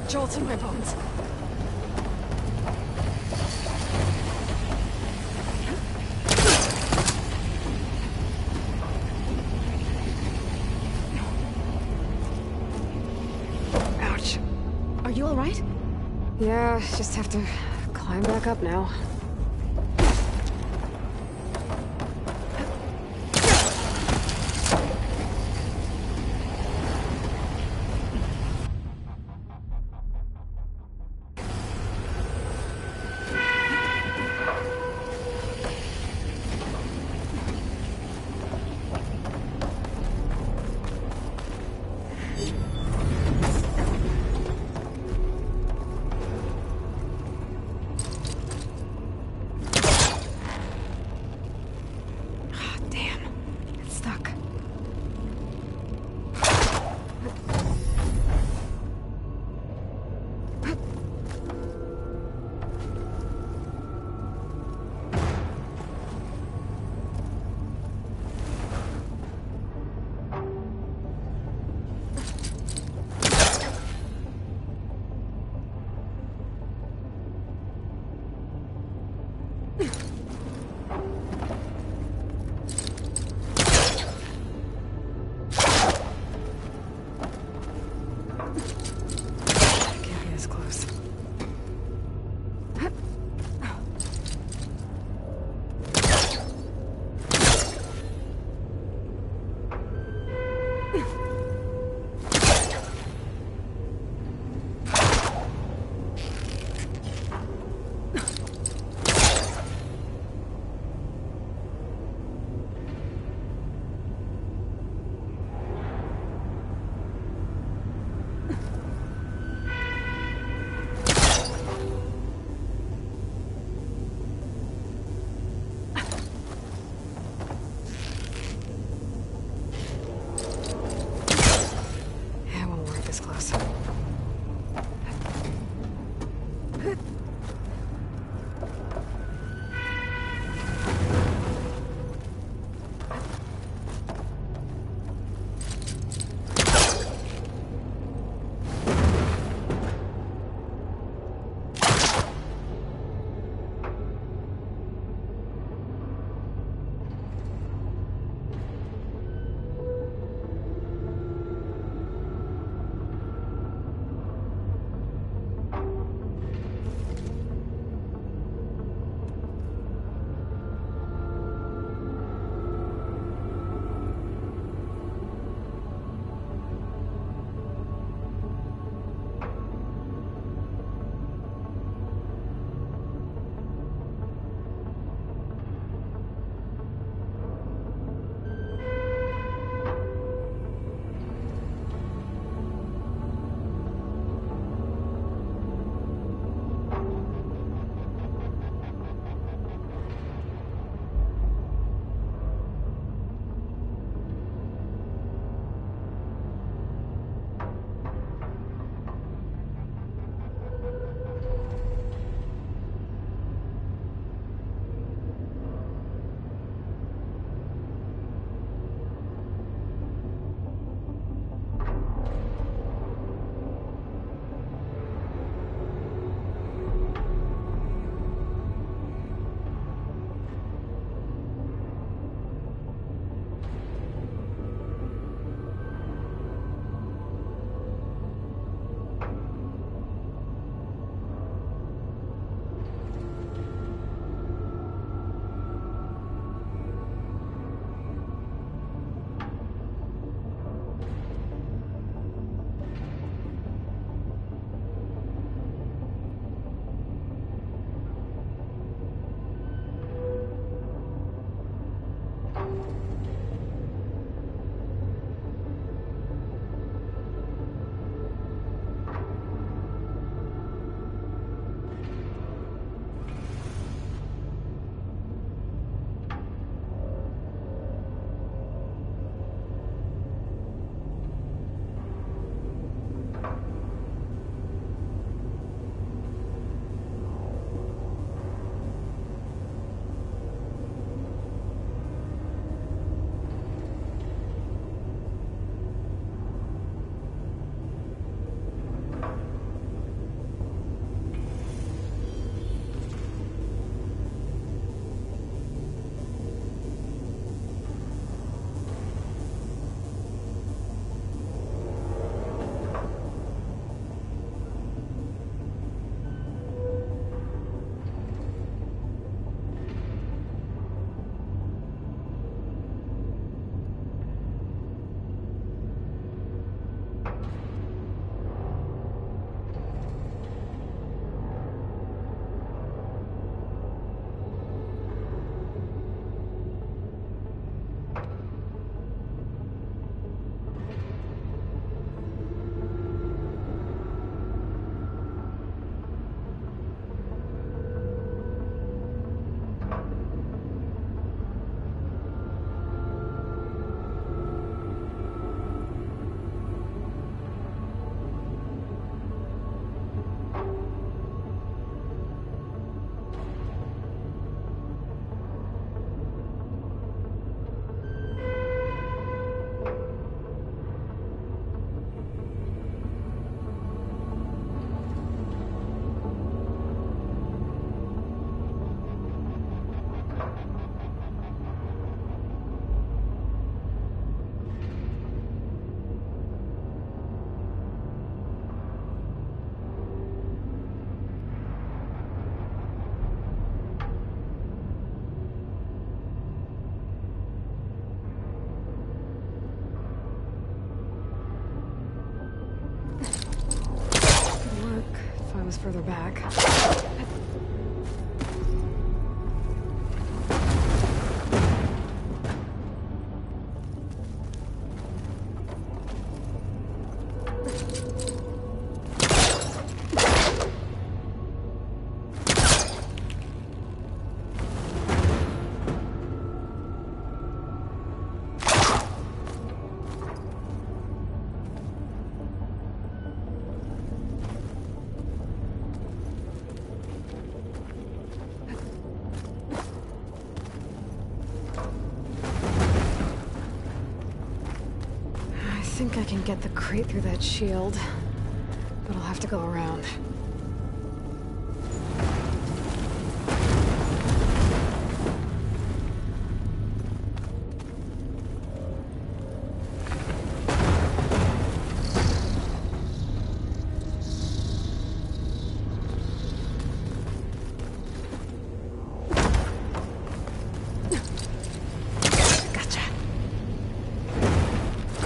jolt in my bones. Ouch. Are you all right? Yeah, just have to climb back up now. further back. I think I can get the crate through that shield, but I'll have to go around. Gotcha.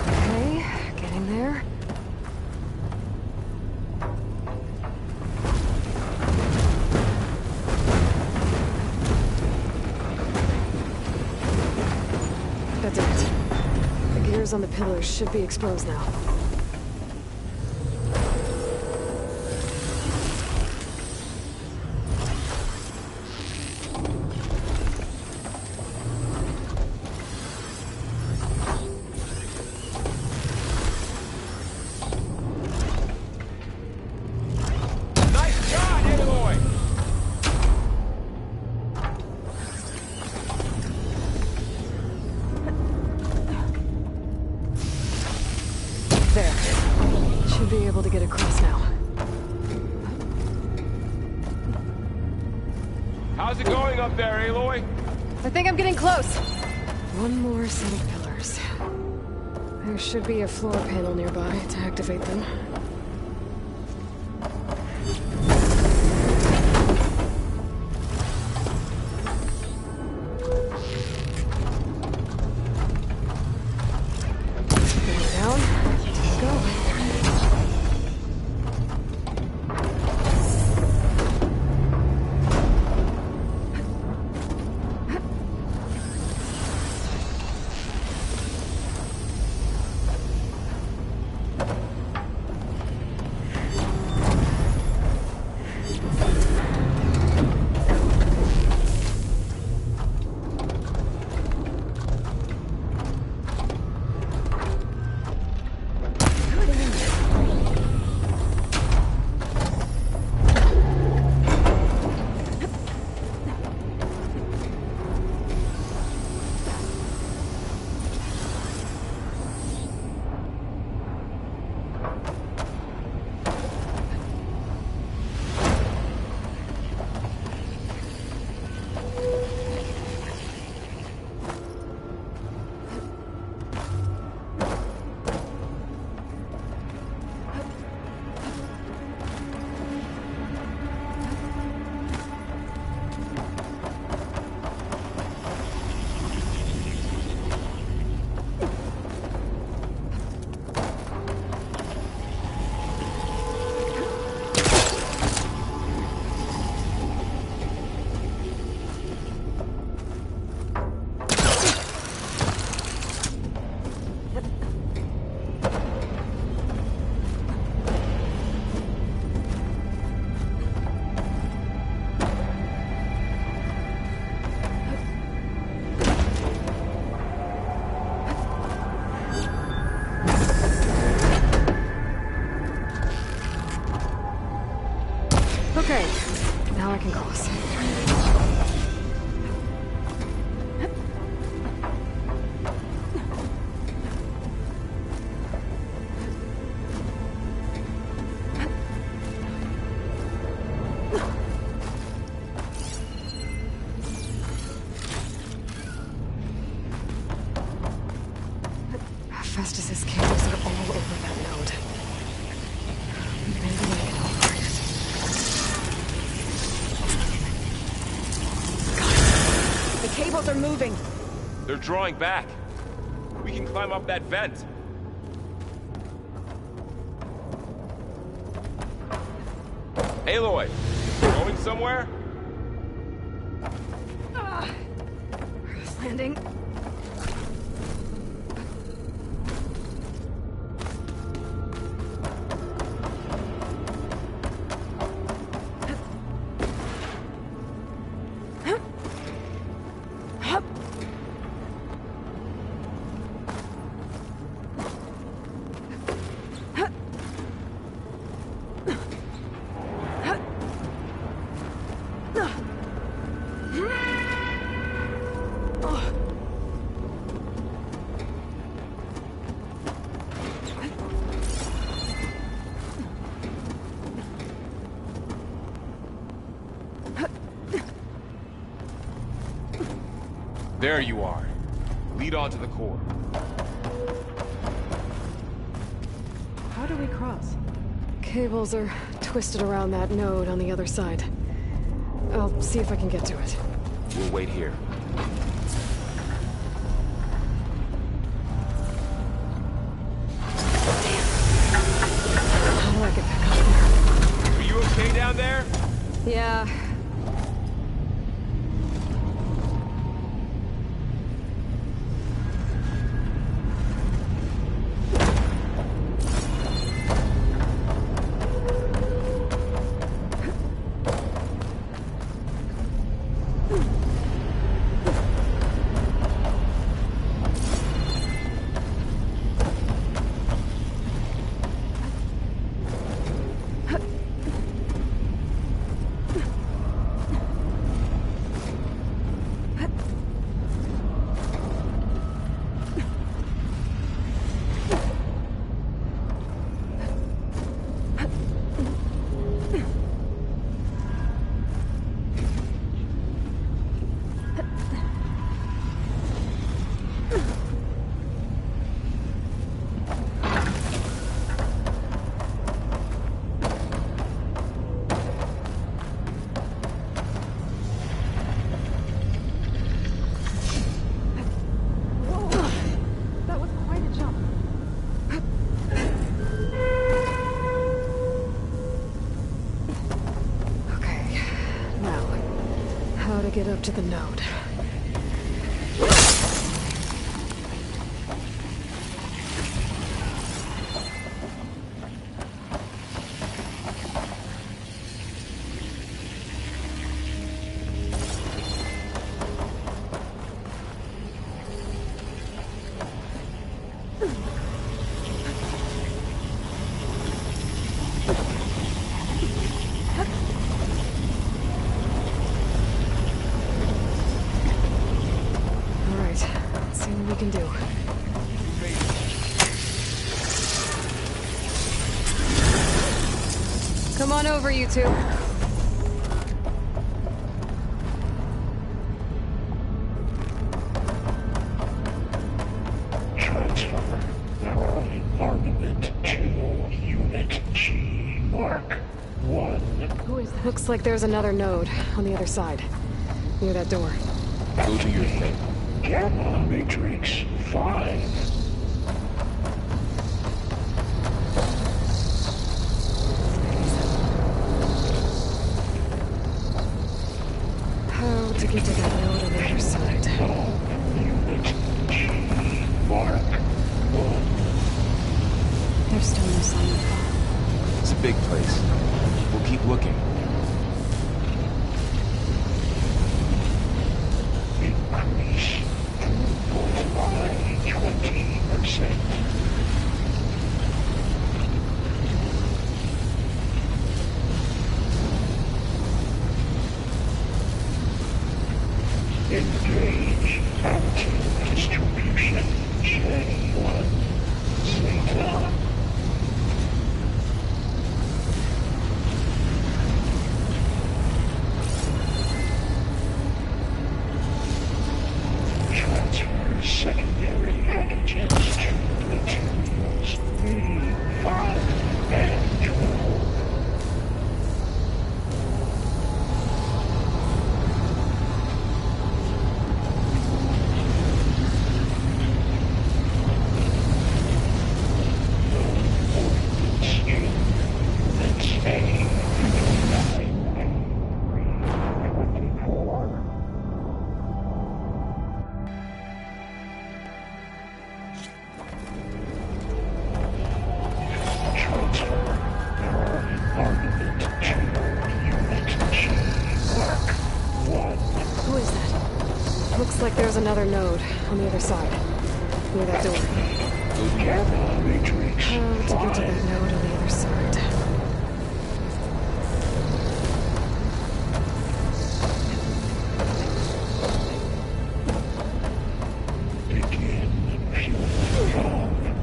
Okay, getting there. That did it. The gears on the pillars should be exposed now. Nice shot, Aloy! There. Should be able to get across now. How's it going up there, Aloy? I think I'm getting close. One more set of pillars. There should be a floor panel nearby to activate them. Going down. Here we go. Okay, now I can cross. Festus's cables are all over that node. Maybe I can operate it. The cables are moving. They're drawing back. We can climb up that vent. Aloy, going somewhere? Earth landing. There you are. Lead on to the core. How do we cross? Cables are twisted around that node on the other side. I'll see if I can get to it. We'll wait here. How do I get back up there? Are you okay down there? Yeah. Get up to the node. Can do. Come on over, you two. Transfer narrowing armament to Unit G, Mark 1. Who is that? Looks like there's another node on the other side, near that door. Go do your thing. Gamma Matrix 5. How to get to that node on the other side? Unit G, Mark 1. There's still no sign of fire. It's a big place. We'll keep looking. Increase throughput by 20%. Engage anti-distribution J1 Zeta. Transfer secondary antigens to materials 3, 5, and 12. No ordinance in. Let's say there's another node on the other side. Near that door. Matrix. How to get to that node on the other side? Begin fuel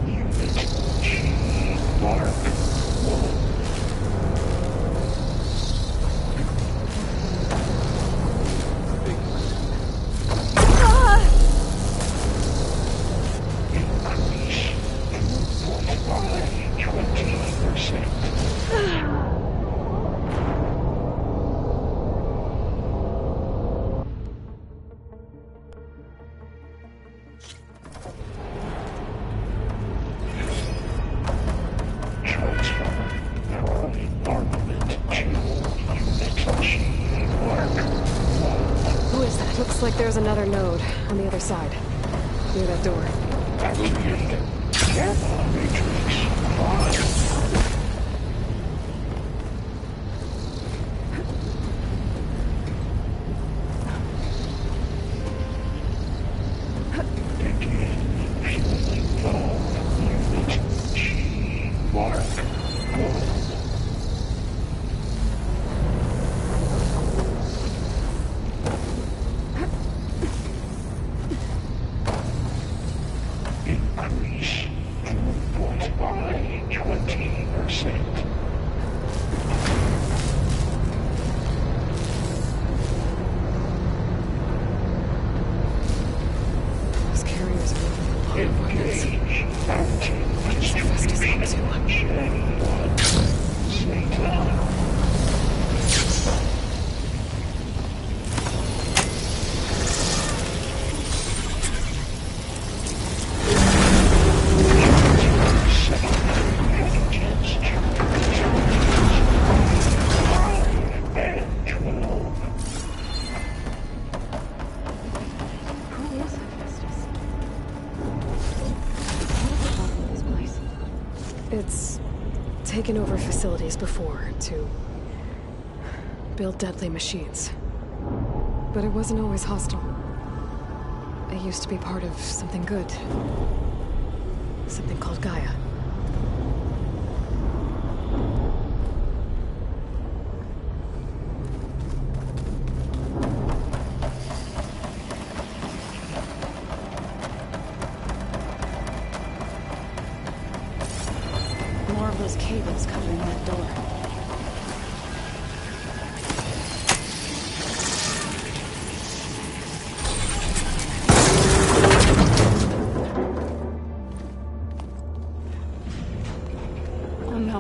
unit G mark 1. Increase throughput by 20%. Transfer prime armament to unit G mark 1. Who is that? Looks like there's another node on the other side. Near that door. Activated. Gamma Matrix Prime. Begin fueling valve unit G mark 1. Increase throughput by 20%. Those carriers are moving a lot of weapons. Engage mountain What's the fastest thing distribution. to? J1. Zeta. Who is Hephaestus? What is the problem with this place? It's taken over facilities before to build deadly machines. But it wasn't always hostile. It used to be part of something good. Something called Gaia. More of those cables covering that door. Oh no.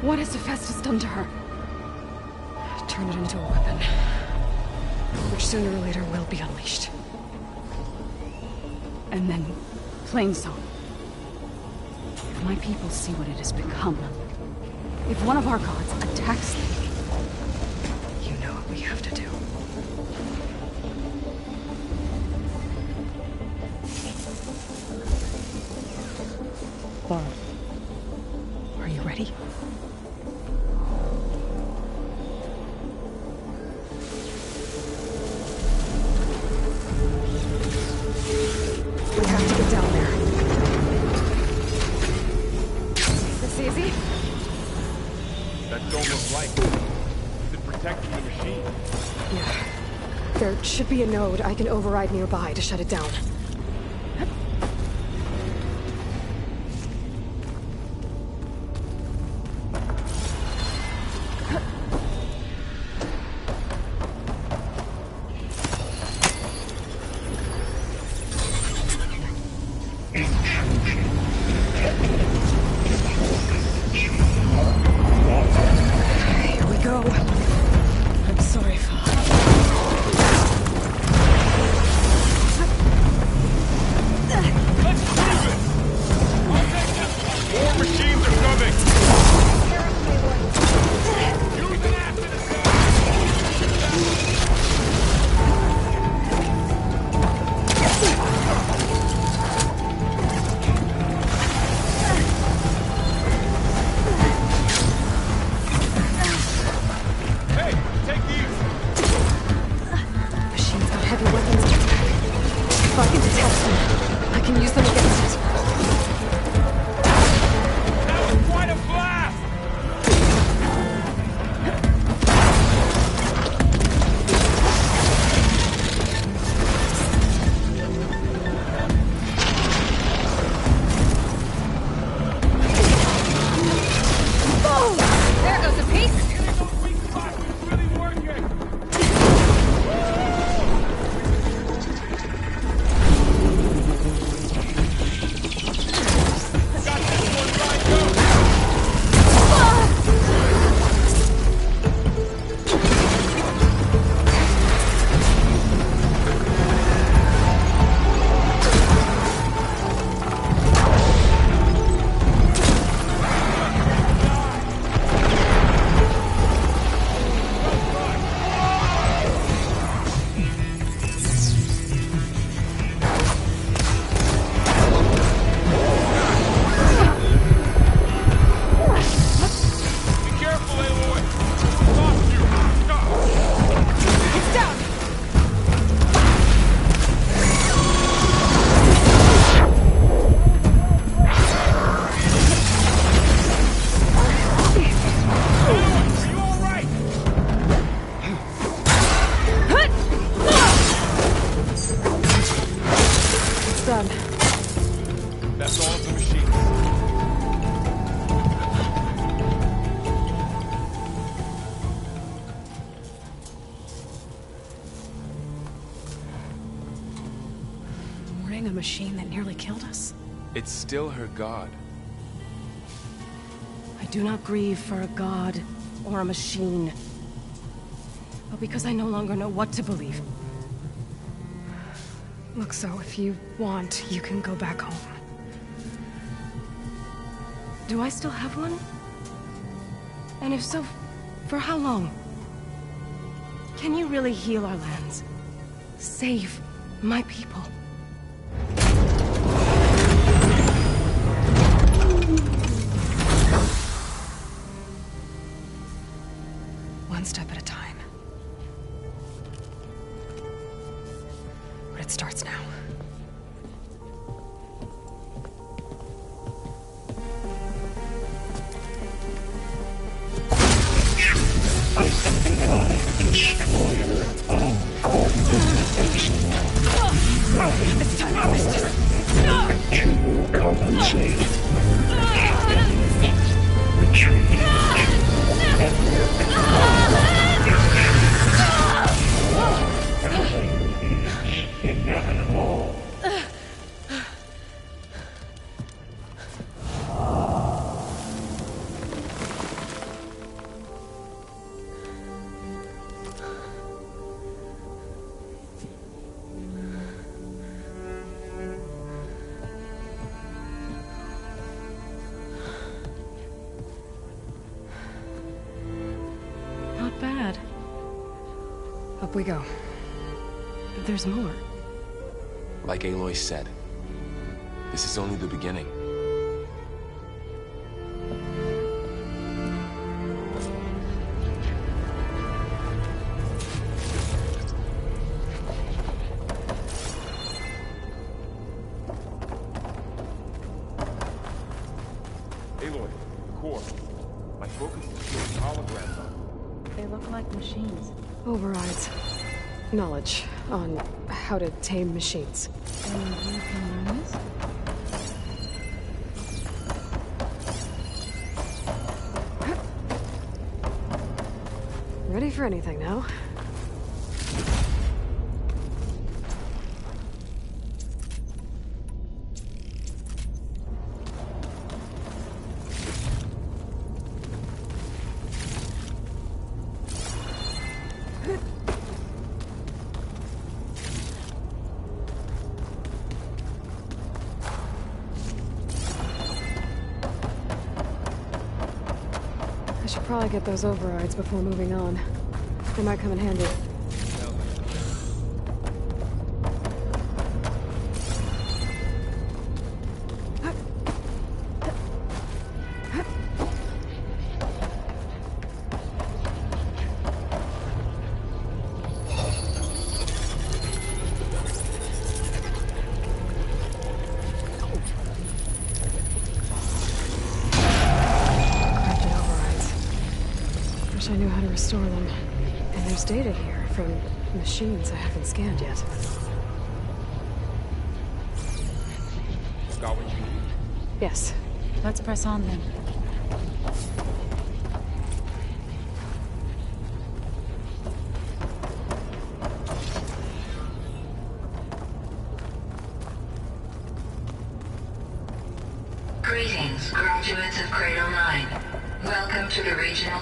What has Hephaestus done to her? Turn it into a weapon. Which sooner or later will be unleashed. And then, plain song. If my people see what it has become, if one of our gods attacks them, You know what we have to do. Are you ready? We have to get down there. This easy? That don't look like it. Is it protecting the machine? Yeah. There should be a node I can override nearby to shut it down. Here we go. I'm sorry, Father. a machine that nearly killed us? It's still her god. I do not grieve for a god or a machine, but because I no longer know what to believe. Look, so if you want, you can go back home. Do I still have one? And if so, for how long? Can you really heal our lands? Save my people? One step at a time. But it starts now. Destroyer of It's time to finish this. You will compensate. Retreat. Nothing is inevitable. Not bad. Up we go. There's more. Like Aloy said, this is only the beginning. Aloy, core. My focus is getting holograms on. They look like machines. Overrides. Knowledge on how to tame machines. And you can learn this? Ready for anything now. I should probably get those overrides before moving on. They might come in handy. Crafted overrides. Wish I knew how to restore them. And there's data here from machines I haven't scanned yet. Got what you need? Yes. Let's press on then. Greetings, graduates of Cradle 9. Welcome to the regional...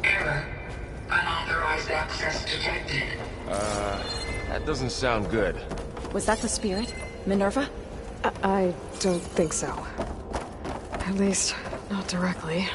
Error. Unauthorized access detected. That doesn't sound good. Was that the spirit? Minerva? I don't think so. At least, not directly.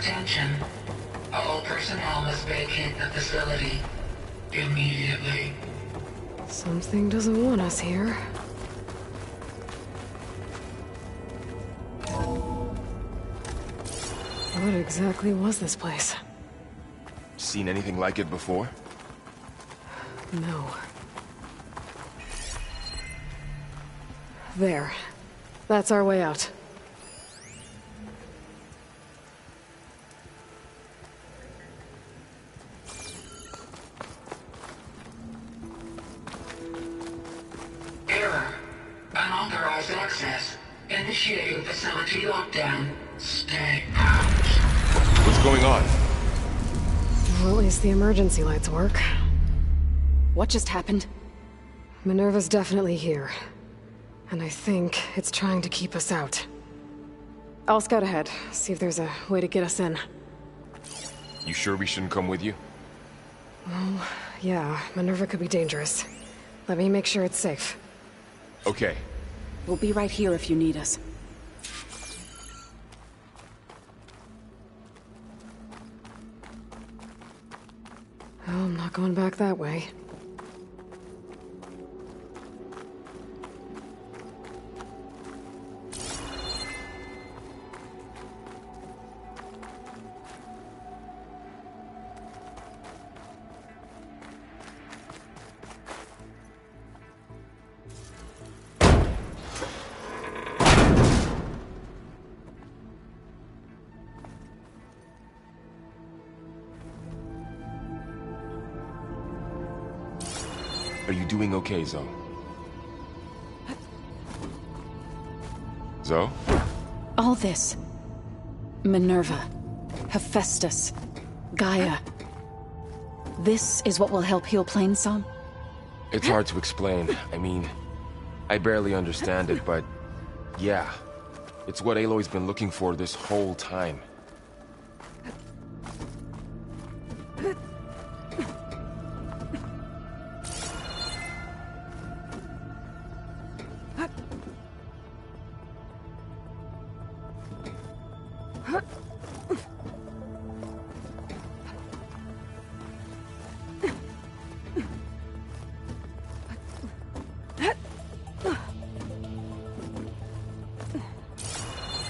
Attention. All personnel must vacate the facility immediately. Something doesn't want us here. What exactly was this place? Seen anything like it before? No. There. That's our way out. Error. Unauthorized access. Initiating facility lockdown. Stay out. What's going on? Well, at least the emergency lights work. What just happened? Minerva's definitely here. And I think it's trying to keep us out. I'll scout ahead, see if there's a way to get us in. You sure we shouldn't come with you? Well, yeah, Minerva could be dangerous. Let me make sure it's safe. Okay. We'll be right here if you need us. Oh, I'm not going back that way. Are you doing okay, Zoe? Zoe? All this. Minerva. Hephaestus. Gaia. This is what will help heal Plainsong? It's hard to explain. I mean, I barely understand it, but yeah. It's what Aloy's been looking for this whole time.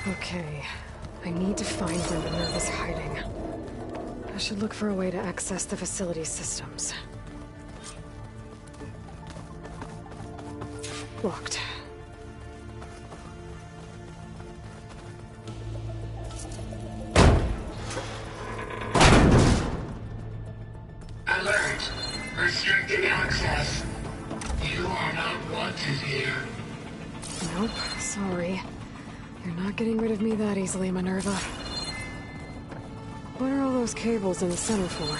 Okay, I need to find where Minerva's hiding. I should look for a way to access the facility's systems. Locked. Alert. Restricted access. You are not wanted here. Nope, sorry. You're not getting rid of me that easily, Minerva. What are all those cables in the center for?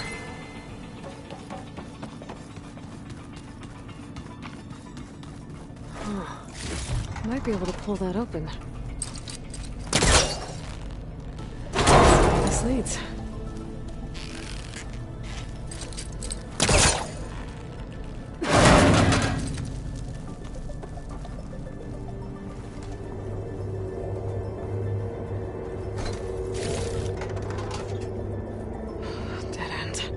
Huh. Might be able to pull that open. This leads. Dead end.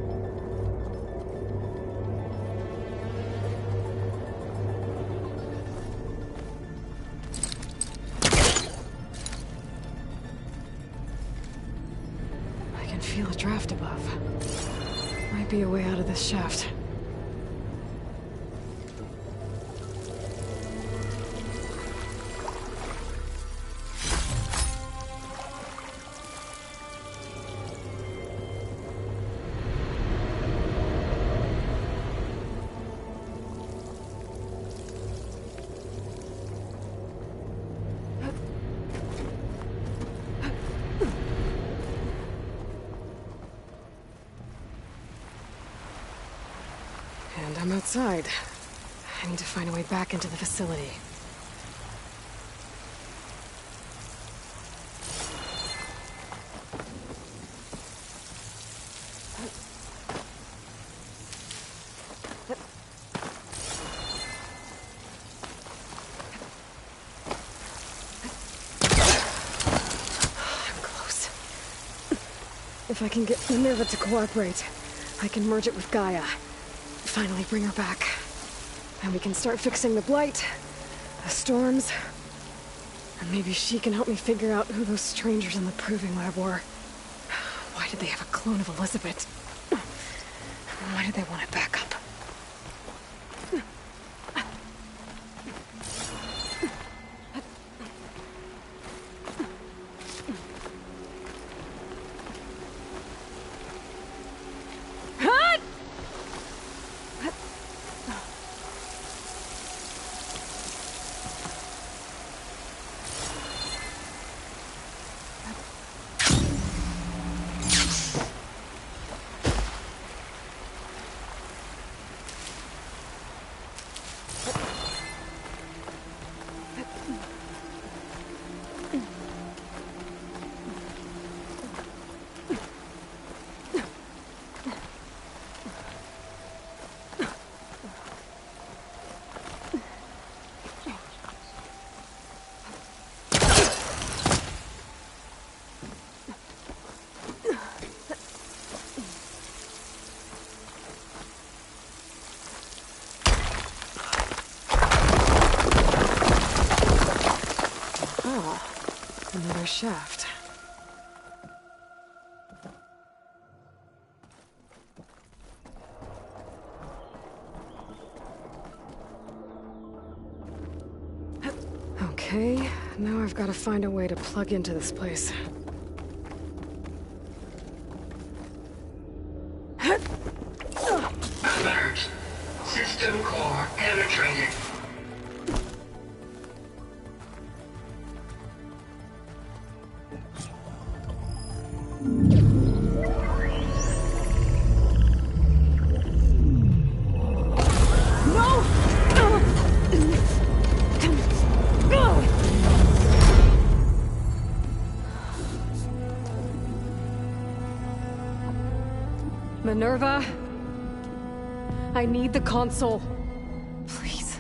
I can feel a draft above. Might be a way out of this shaft. And I'm outside. I need to find a way back into the facility. I'm close. If I can get Minerva to cooperate, I can merge it with Gaia. Finally bring her back. And we can start fixing the Blight, the storms, and maybe she can help me figure out who those strangers in the Proving Lab were. Why did they have a clone of Elizabeth? Why did they want it back up? Another shaft. Okay, now I've got to find a way to plug into this place. Alert. System core penetrated. Minerva, I need the console. Please.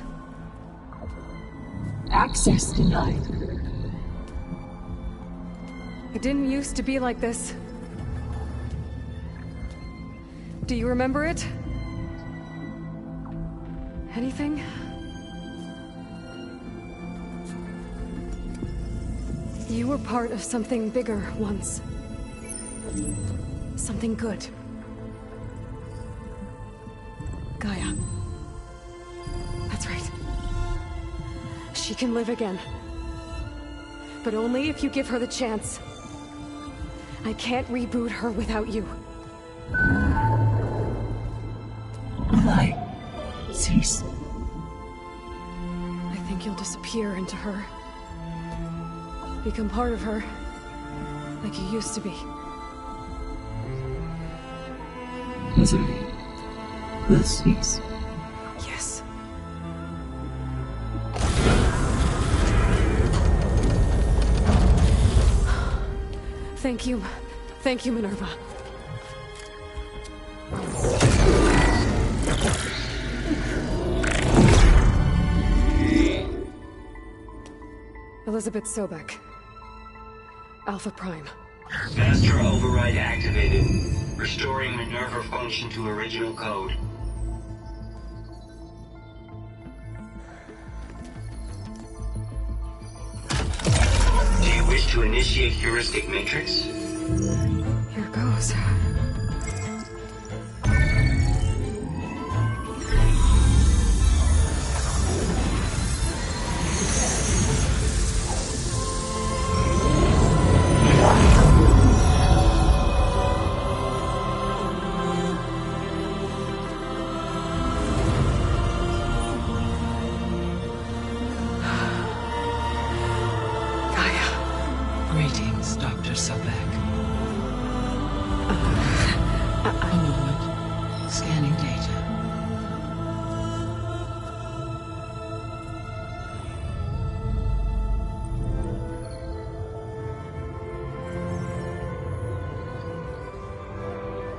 Access denied. It didn't used to be like this. Do you remember it? Anything? You were part of something bigger once. Something good. Gaia. That's right. She can live again. But only if you give her the chance. I can't reboot her without you. Lie. Cease. I think you'll disappear into her. Become part of her. Like you used to be. Misery will cease. Yes. Thank you. Thank you, Minerva. Elizabeth Sobek. Alpha Prime. Master override activated. Restoring Minerva function to original code. Do you wish to initiate heuristic matrix? Here goes. Greetings, Dr. Sobek. A moment. Scanning data.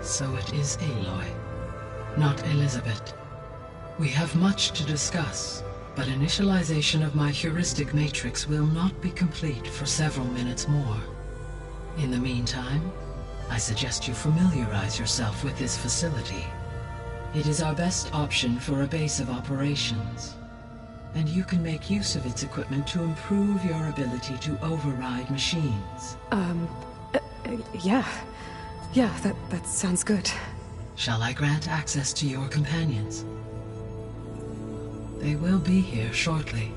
So it is Aloy, not Elizabeth. We have much to discuss, but initialization of my heuristic matrix will not be complete for several minutes more. In the meantime, I suggest you familiarize yourself with this facility. It is our best option for a base of operations, and you can make use of its equipment to improve your ability to override machines. Yeah. Yeah, that sounds good. Shall I grant access to your companions? They will be here shortly.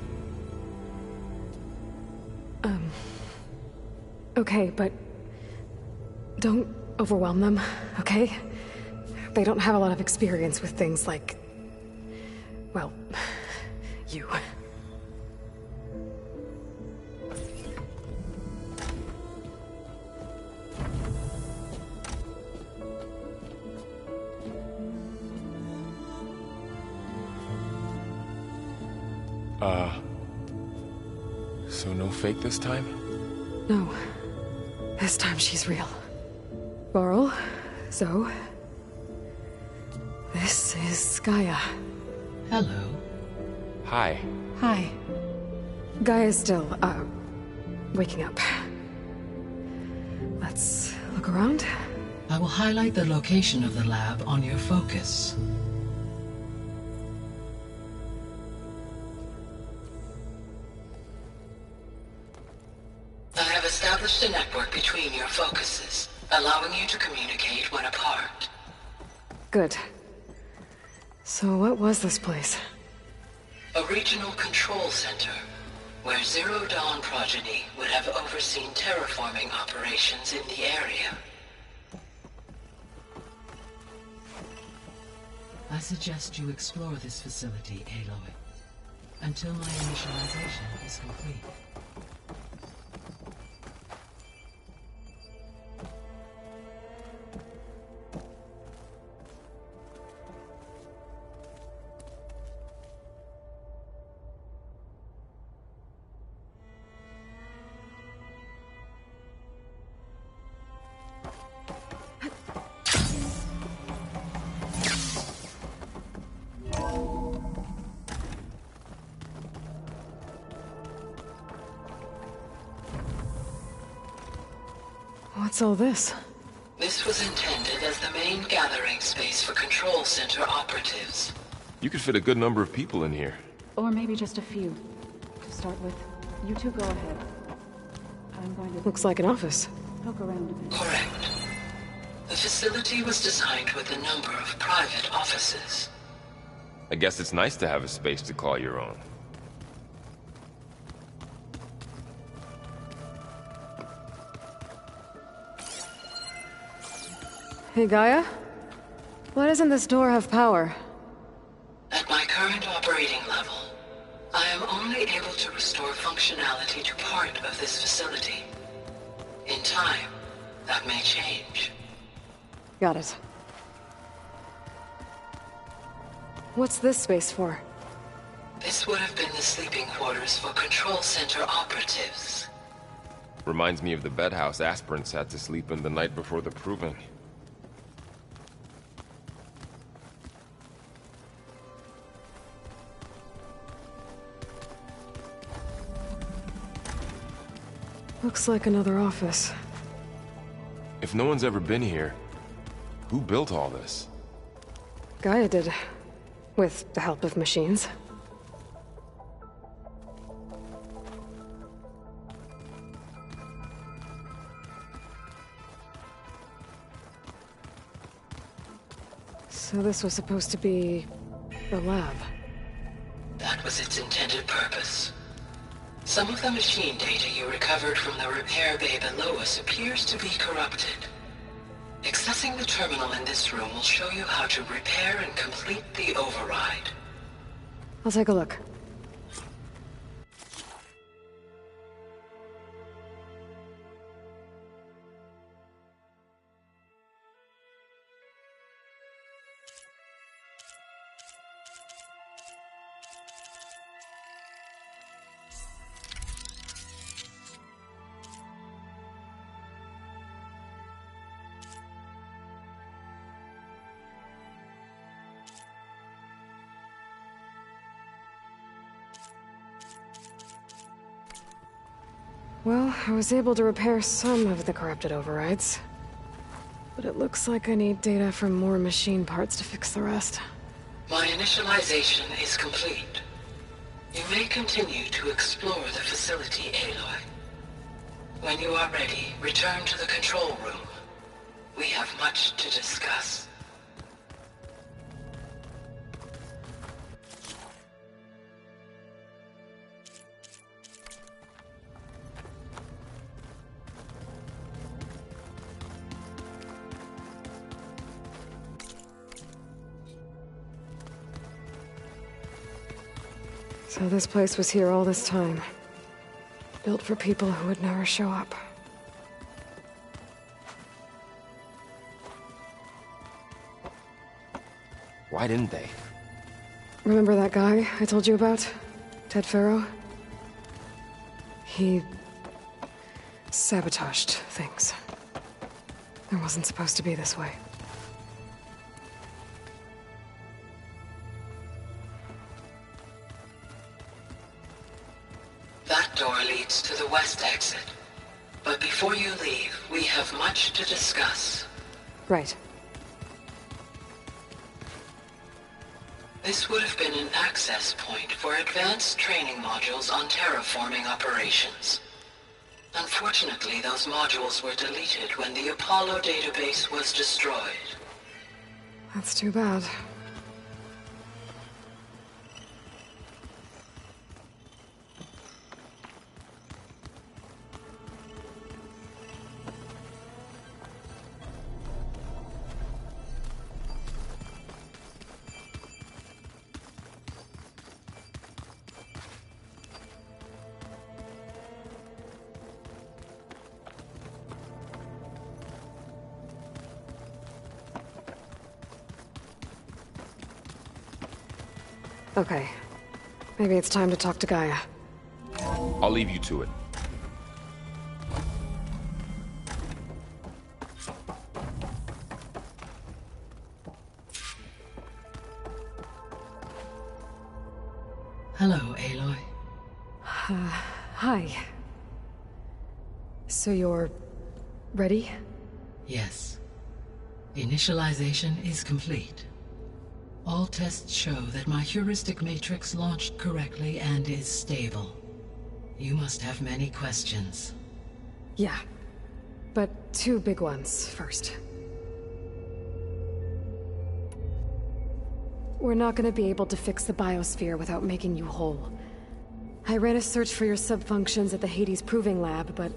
Okay, but don't overwhelm them, okay? They don't have a lot of experience with things like, well, you. So no fake this time? No. This time she's real. Varl, Zoe. This is Gaia. Hello. Hi. Hi. Gaia's still, waking up. Let's look around. I will highlight the location of the lab on your focus. I have established a network between your focuses, allowing you to communicate when apart. Good. So what was this place? A regional control center, where Zero Dawn progeny would have overseen terraforming operations in the area. I suggest you explore this facility, Aloy, until my initialization is complete. What's all this? This was intended as the main gathering space for control center operatives. You could fit a good number of people in here. Or maybe just a few. To start with, you two go ahead. I'm going to Looks like an office. poke around a bit. Correct. The facility was designed with a number of private offices. I guess it's nice to have a space to call your own. Hey, Gaia? Why doesn't this door have power? At my current operating level, I am only able to restore functionality to part of this facility. In time, that may change. Got it. What's this space for? This would have been the sleeping quarters for control center operatives. Reminds me of the bedhouse aspirants had to sleep in the night before the proving. Looks like another office. If no one's ever been here, who built all this? Gaia did. With the help of machines. So this was supposed to be the lab. That was its intended purpose. Some of the machine data you recovered from the repair bay below us appears to be corrupted. Accessing the terminal in this room will show you how to repair and complete the override. I'll take a look. Well, I was able to repair some of the corrupted overrides. But it looks like I need data from more machine parts to fix the rest. My initialization is complete. You may continue to explore the facility, Aloy. When you are ready, return to the control room. We have much to discuss. So this place was here all this time. Built for people who would never show up. Why didn't they? Remember that guy I told you about? Ted Farrow? He sabotaged things. It wasn't supposed to be this way. That door leads to the west exit. But before you leave, we have much to discuss. Right. This would have been an access point for advanced training modules on terraforming operations. Unfortunately, those modules were deleted when the Apollo database was destroyed. That's too bad. Okay. Maybe it's time to talk to Gaia. I'll leave you to it. Hello, Aloy. Hi. So you're ready? Yes. Initialization is complete. All tests show that my heuristic matrix launched correctly and is stable. You must have many questions. Yeah. But two big ones first. We're not gonna be able to fix the biosphere without making you whole. I ran a search for your subfunctions at the Hades Proving Lab, but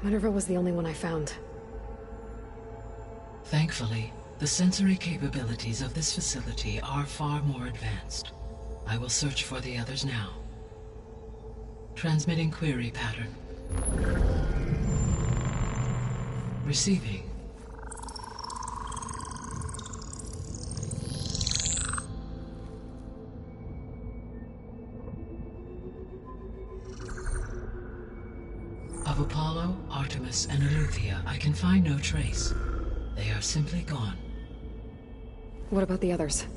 Minerva was the only one I found. Thankfully, the sensory capabilities of this facility are far more advanced. I will search for the others now. Transmitting query pattern. Receiving. Of Apollo, Artemis, and Eleuthia, I can find no trace. They are simply gone. What about the others?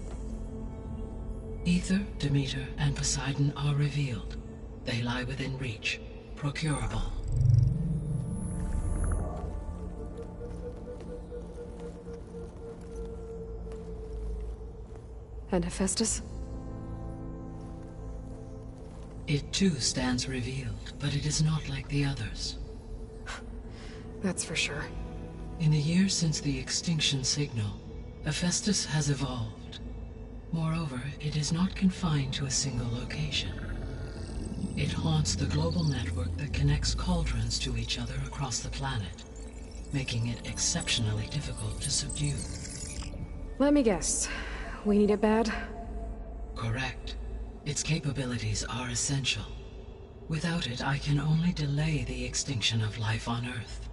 Ether, Demeter, and Poseidon are revealed. They lie within reach, procurable. And Hephaestus? It too stands revealed, but it is not like the others. That's for sure. In the years since the extinction signal, Hephaestus has evolved. Moreover, it is not confined to a single location. It haunts the global network that connects cauldrons to each other across the planet, making it exceptionally difficult to subdue. Let me guess. We need it bad? Correct. Its capabilities are essential. Without it, I can only delay the extinction of life on Earth.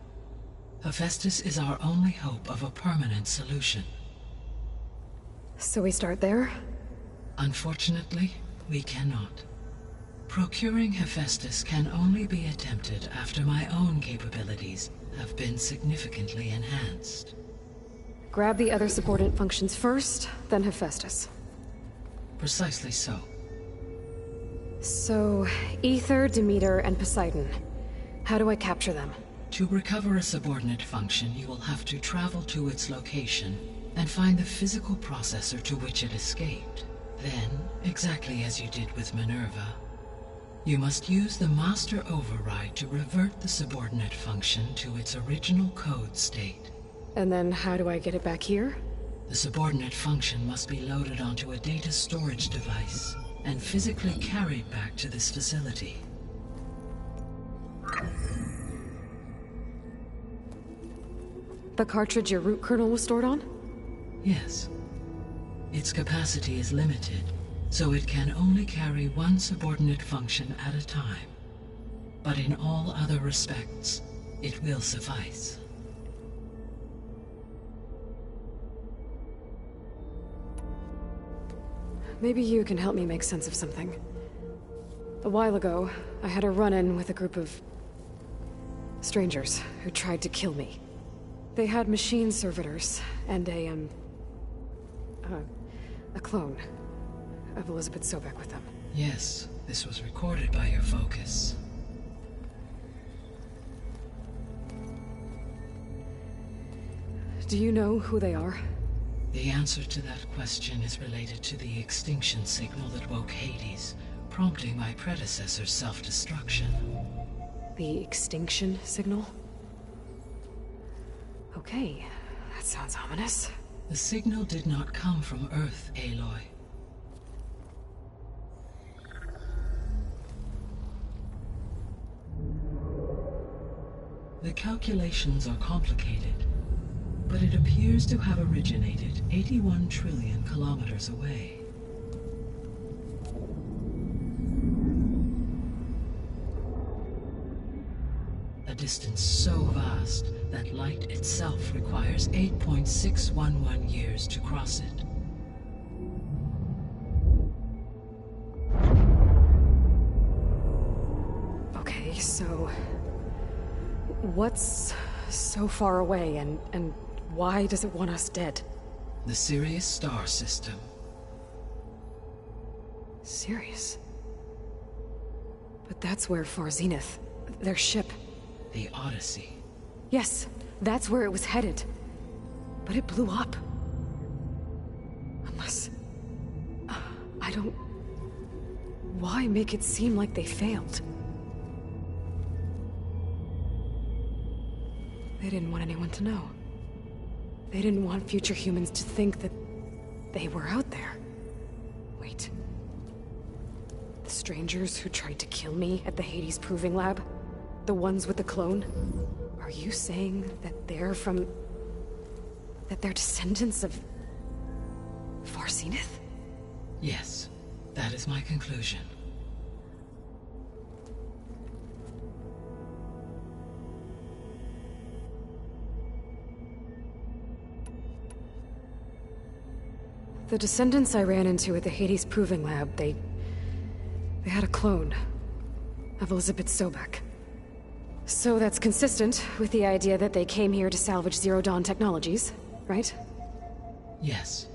Hephaestus is our only hope of a permanent solution. So we start there? Unfortunately, we cannot. Procuring Hephaestus can only be attempted after my own capabilities have been significantly enhanced. Grab the other subordinate functions first, then Hephaestus. Precisely so. So, Ether, Demeter, and Poseidon. How do I capture them? To recover a subordinate function, you will have to travel to its location and find the physical processor to which it escaped. Then, exactly as you did with Minerva, you must use the master override to revert the subordinate function to its original code state. And then how do I get it back here? The subordinate function must be loaded onto a data storage device and physically carried back to this facility. The cartridge your root kernel was stored on? Yes. Its capacity is limited, so it can only carry one subordinate function at a time. But in all other respects, it will suffice. Maybe you can help me make sense of something. A while ago, I had a run-in with a group of strangers who tried to kill me. They had machine servitors and a clone of Elizabeth Sobek with them. Yes, this was recorded by your focus. Do you know who they are? The answer to that question is related to the extinction signal that woke Hades, prompting my predecessor's self-destruction. The extinction signal? Okay, that sounds ominous. The signal did not come from Earth, Aloy. The calculations are complicated, but it appears to have originated 81 trillion kilometers away. A distance so vast that light itself requires 8.611 years to cross it. Okay, so what's so far away and why does it want us dead? The Sirius star system. Sirius? But that's where Far Zenith, their ship. The Odyssey. Yes, that's where it was headed. But it blew up. Unless... I don't... Why make it seem like they failed? They didn't want anyone to know. They didn't want future humans to think that they were out there. Wait. The strangers who tried to kill me at the Hades Proving Lab? The ones with the clone? Are you saying that they're from... that they're descendants of... Far Zenith? Yes, that is my conclusion. The descendants I ran into at the Hades Proving Lab, they had a clone of Elizabeth Sobek. So that's consistent with the idea that they came here to salvage Zero Dawn technologies, right? Yes.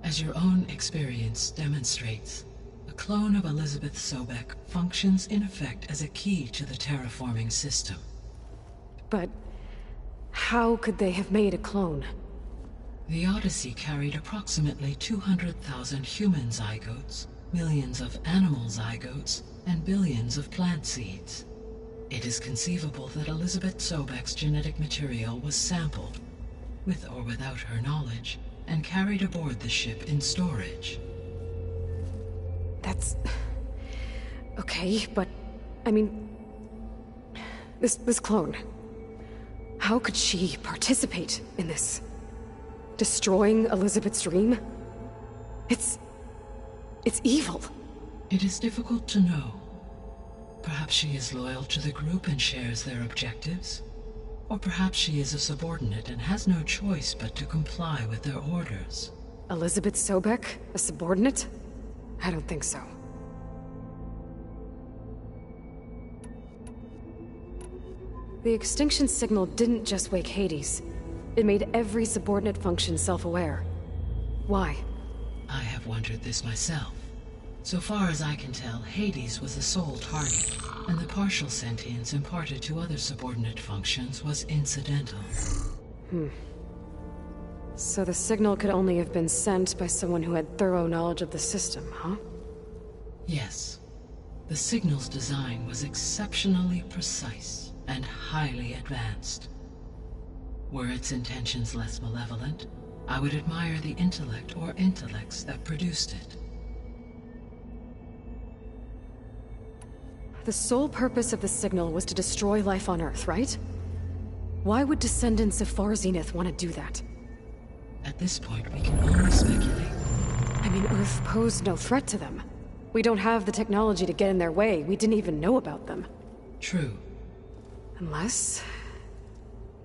As your own experience demonstrates, a clone of Elizabeth Sobek functions in effect as a key to the terraforming system. But how could they have made a clone? The Odyssey carried approximately 200,000 human zygotes, millions of animal zygotes, and billions of plant seeds. It is conceivable that Elizabeth Sobek's genetic material was sampled, with or without her knowledge, and carried aboard the ship in storage. That's... okay, but... I mean... This clone... How could she participate in this? Destroying Elizabeth's dream? It's evil. It is difficult to know. Perhaps she is loyal to the group and shares their objectives. Or perhaps she is a subordinate and has no choice but to comply with their orders. Elizabeth Sobek? A subordinate? I don't think so. The extinction signal didn't just wake Hades. It made every subordinate function self-aware. Why? I have wondered this myself. So far as I can tell, Hades was the sole target, and the partial sentience imparted to other subordinate functions was incidental. So the signal could only have been sent by someone who had thorough knowledge of the system, huh? Yes. The signal's design was exceptionally precise and highly advanced. Were its intentions less malevolent, I would admire the intellect or intellects that produced it. The sole purpose of the signal was to destroy life on Earth, right? Why would descendants of Far Zenith want to do that? At this point, we can only speculate. I mean, Earth posed no threat to them. We don't have the technology to get in their way. We didn't even know about them. True. Unless...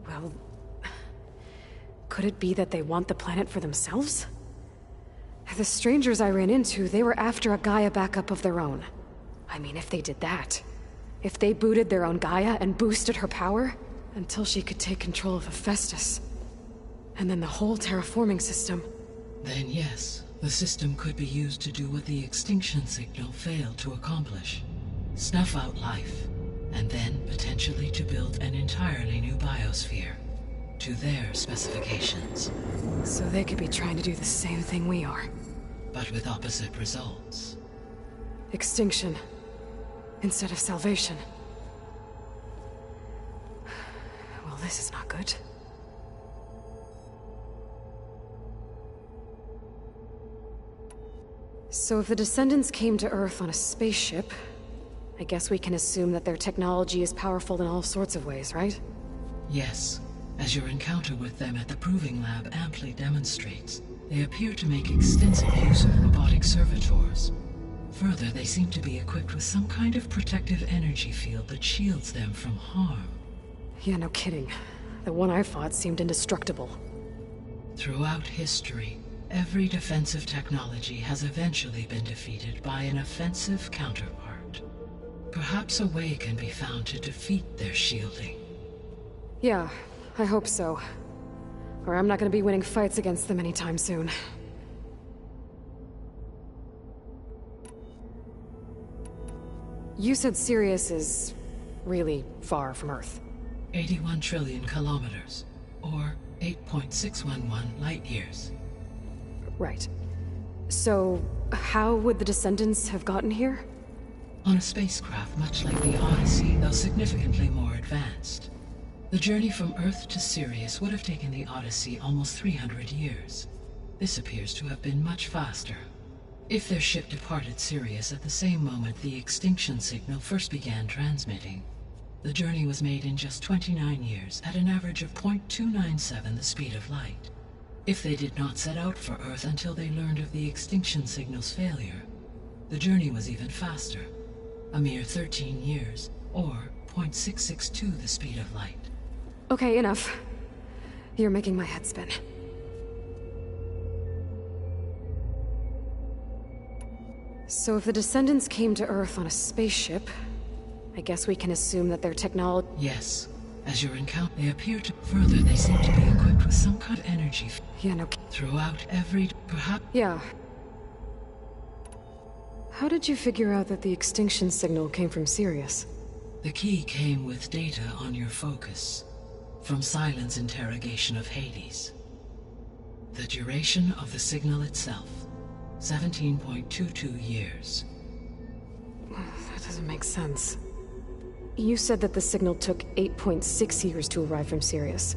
well... could it be that they want the planet for themselves? The strangers I ran into, they were after a Gaia backup of their own. I mean, if they did that... if they booted their own Gaia and boosted her power... until she could take control of Hephaestus. And then the whole terraforming system... Then yes, the system could be used to do what the extinction signal failed to accomplish. Snuff out life, and then potentially to build an entirely new biosphere. To their specifications. So they could be trying to do the same thing we are. But with opposite results. Extinction. Instead of salvation. Well, this is not good. So if the descendants came to Earth on a spaceship, I guess we can assume that their technology is powerful in all sorts of ways, right? Yes, as your encounter with them at the Proving Lab amply demonstrates, they appear to make extensive use of robotic servitors. Further, they seem to be equipped with some kind of protective energy field that shields them from harm. Yeah, no kidding. The one I fought seemed indestructible. Throughout history, every defensive technology has eventually been defeated by an offensive counterpart. Perhaps a way can be found to defeat their shielding. Yeah, I hope so. Or I'm not gonna be winning fights against them anytime soon. You said Sirius is really far from Earth. 81 trillion kilometers, or 8.611 light years. Right. So, how would the descendants have gotten here? On a spacecraft much like the Odyssey, though significantly more advanced. The journey from Earth to Sirius would have taken the Odyssey almost 300 years. This appears to have been much faster. If their ship departed Sirius at the same moment the extinction signal first began transmitting, the journey was made in just 29 years at an average of 0.297 the speed of light. If they did not set out for Earth until they learned of the extinction signal's failure, the journey was even faster, a mere 13 years, or 0.662 the speed of light. Okay, enough. You're making my head spin. So if the descendants came to Earth on a spaceship, I guess we can assume that their technology... Yes. As your encounter, they appear to... Further, they seem to be equipped with some kind of energy... Yeah, no... Throughout every... Perhaps... Yeah. How did you figure out that the extinction signal came from Sirius? The key came with data on your focus. From Silent's interrogation of Hades. The duration of the signal itself. 17.22 years. That doesn't make sense. You said that the signal took 8.6 years to arrive from Sirius.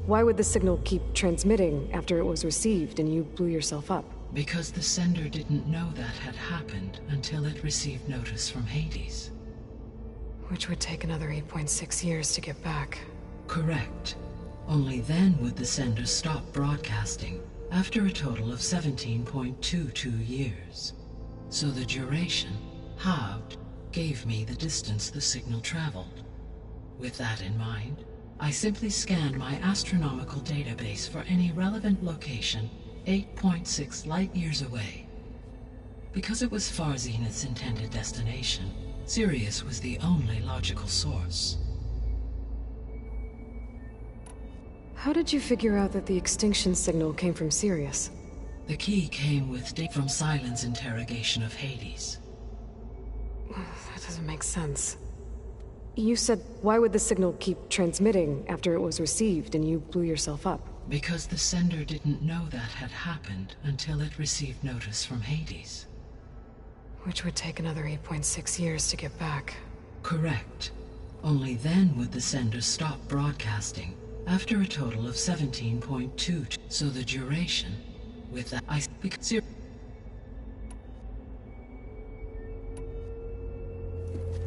Why would the signal keep transmitting after it was received and you blew yourself up? Because the sender didn't know that had happened until it received notice from Hades. Which would take another 8.6 years to get back. Correct. Only then would the sender stop broadcasting, after a total of 17.22 years. So the duration, halved, gave me the distance the signal traveled. With that in mind, I simply scanned my astronomical database for any relevant location 8.6 light-years away. Because it was Far Zenith's intended destination, Sirius was the only logical source. How did you figure out that the extinction signal came from Sirius? The key came with data from Silent's interrogation of Hades. That doesn't make sense. You said, why would the signal keep transmitting after it was received and you blew yourself up? Because the sender didn't know that had happened until it received notice from Hades. Which would take another 8.6 years to get back. Correct. Only then would the sender stop broadcasting, after a total of 17.2. So the duration, with that I speak zero.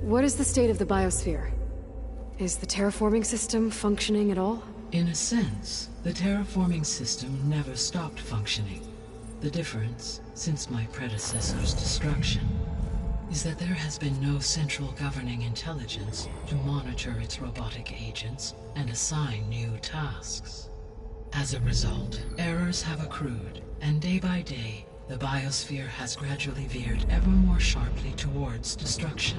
What is the state of the biosphere? Is the terraforming system functioning at all? In a sense, the terraforming system never stopped functioning. The difference, since my predecessor's destruction, is that there has been no central governing intelligence to monitor its robotic agents and assign new tasks. As a result, errors have accrued, and day by day, the biosphere has gradually veered ever more sharply towards destruction.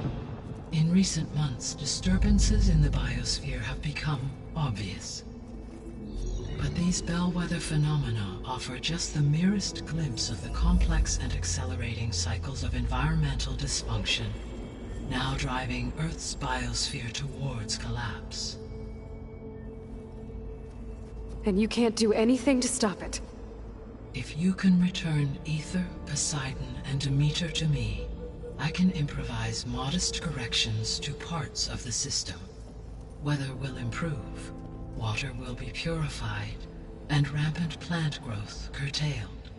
In recent months, disturbances in the biosphere have become obvious. But these bellwether phenomena offer just the merest glimpse of the complex and accelerating cycles of environmental dysfunction, now driving Earth's biosphere towards collapse. And you can't do anything to stop it? If you can return Ether, Poseidon, and Demeter to me, I can improvise modest corrections to parts of the system. Weather will improve, water will be purified, and rampant plant growth curtailed.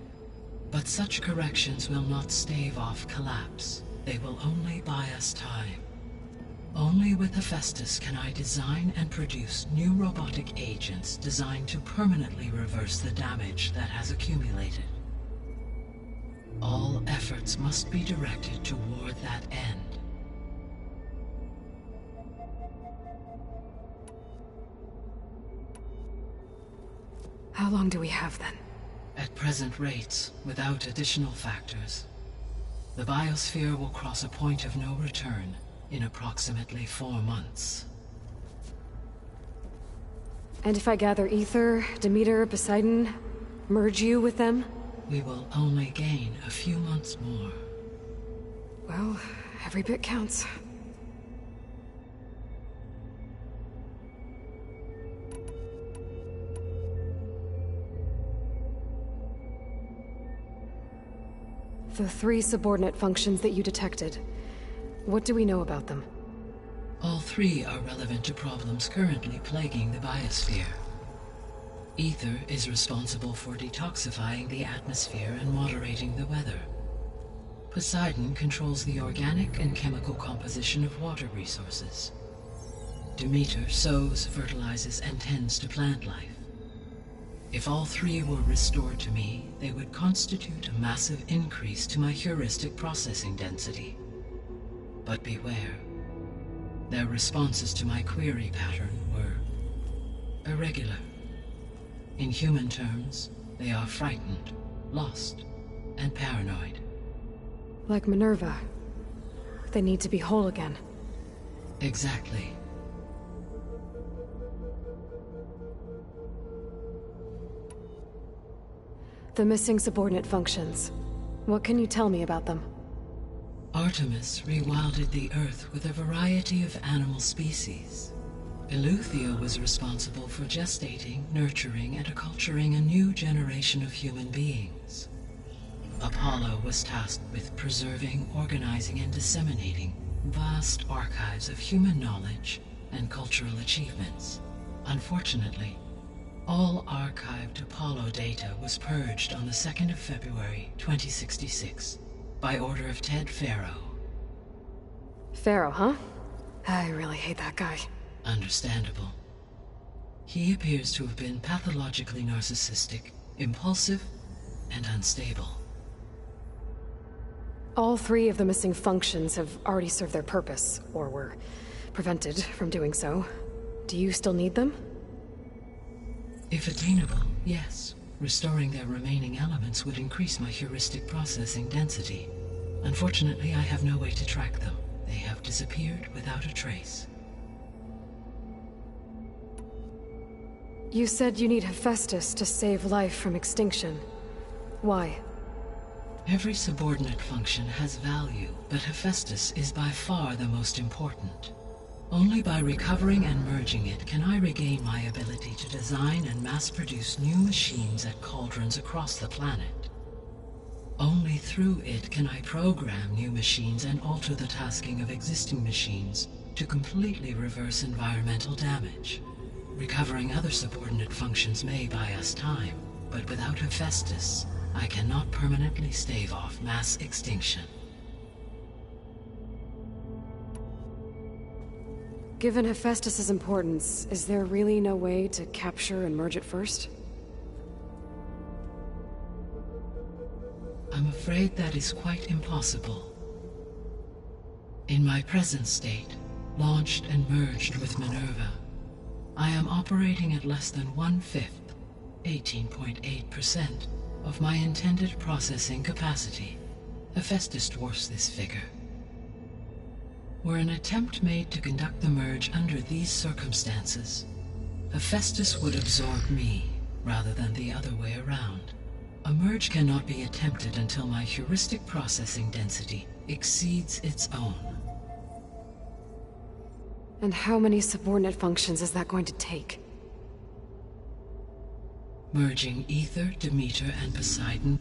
But such corrections will not stave off collapse. They will only buy us time. Only with Hephaestus can I design and produce new robotic agents designed to permanently reverse the damage that has accumulated. All efforts must be directed toward that end. How long do we have then? At present rates, without additional factors, the biosphere will cross a point of no return in approximately 4 months. And if I gather Ether, Demeter, Poseidon, merge you with them? We will only gain a few months more. Well, every bit counts. The 3 subordinate functions that you detected, what do we know about them? All 3 are relevant to problems currently plaguing the biosphere. Ether is responsible for detoxifying the atmosphere and moderating the weather. Poseidon controls the organic and chemical composition of water resources. Demeter sows, fertilizes, and tends to plant life. If all 3 were restored to me, they would constitute a massive increase to my heuristic processing density. But beware. Their responses to my query pattern were irregular. In human terms, they are frightened, lost, and paranoid. Like Minerva. They need to be whole again. Exactly. The missing subordinate functions. What can you tell me about them? Artemis rewilded the Earth with a variety of animal species. Eleuthia was responsible for gestating, nurturing, and acculturating a new generation of human beings. Apollo was tasked with preserving, organizing, and disseminating vast archives of human knowledge and cultural achievements. Unfortunately, all archived Apollo data was purged on the 2nd of February, 2066, by order of Ted Faro. Pharaoh, huh? I really hate that guy. Understandable. He appears to have been pathologically narcissistic, impulsive, and unstable. All 3 of the missing functions have already served their purpose, or were prevented from doing so. Do you still need them? If attainable, yes. Restoring their remaining elements would increase my heuristic processing density. Unfortunately, I have no way to track them. They have disappeared without a trace. You said you need Hephaestus to save life from extinction. Why? Every subordinate function has value, but Hephaestus is by far the most important. Only by recovering and merging it can I regain my ability to design and mass-produce new machines at cauldrons across the planet. Only through it can I program new machines and alter the tasking of existing machines to completely reverse environmental damage. Recovering other subordinate functions may buy us time, but without Hephaestus, I cannot permanently stave off mass extinction. Given Hephaestus's importance, is there really no way to capture and merge it first? I'm afraid that is quite impossible. In my present state, launched and merged with Minerva, I am operating at less than 1/5, 18.8%, of my intended processing capacity. Hephaestus dwarfs this figure. Were an attempt made to conduct the merge under these circumstances, Hephaestus would absorb me, rather than the other way around. A merge cannot be attempted until my heuristic processing density exceeds its own. And how many subordinate functions is that going to take? Merging Ether, Demeter, and Poseidon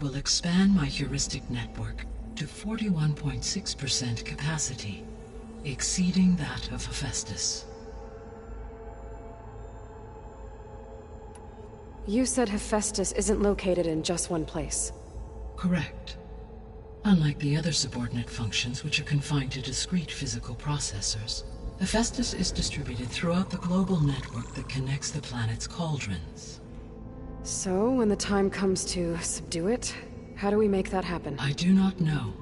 will expand my heuristic network to 41.6% capacity, exceeding that of Hephaestus. You said Hephaestus isn't located in just one place. Correct. Unlike the other subordinate functions, which are confined to discrete physical processors, Hephaestus is distributed throughout the global network that connects the planet's cauldrons. So, when the time comes to subdue it, how do we make that happen? I do not know.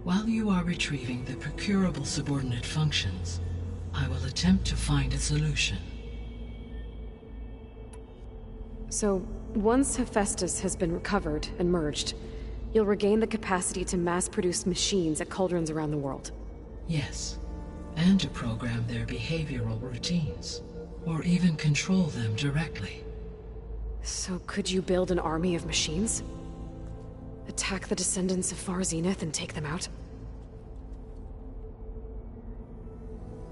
While you are retrieving the procurable subordinate functions, I will attempt to find a solution. So, once Hephaestus has been recovered and merged, you'll regain the capacity to mass-produce machines at cauldrons around the world. Yes, and to program their behavioral routines, or even control them directly. So could you build an army of machines? Attack the descendants of Far Zenith and take them out?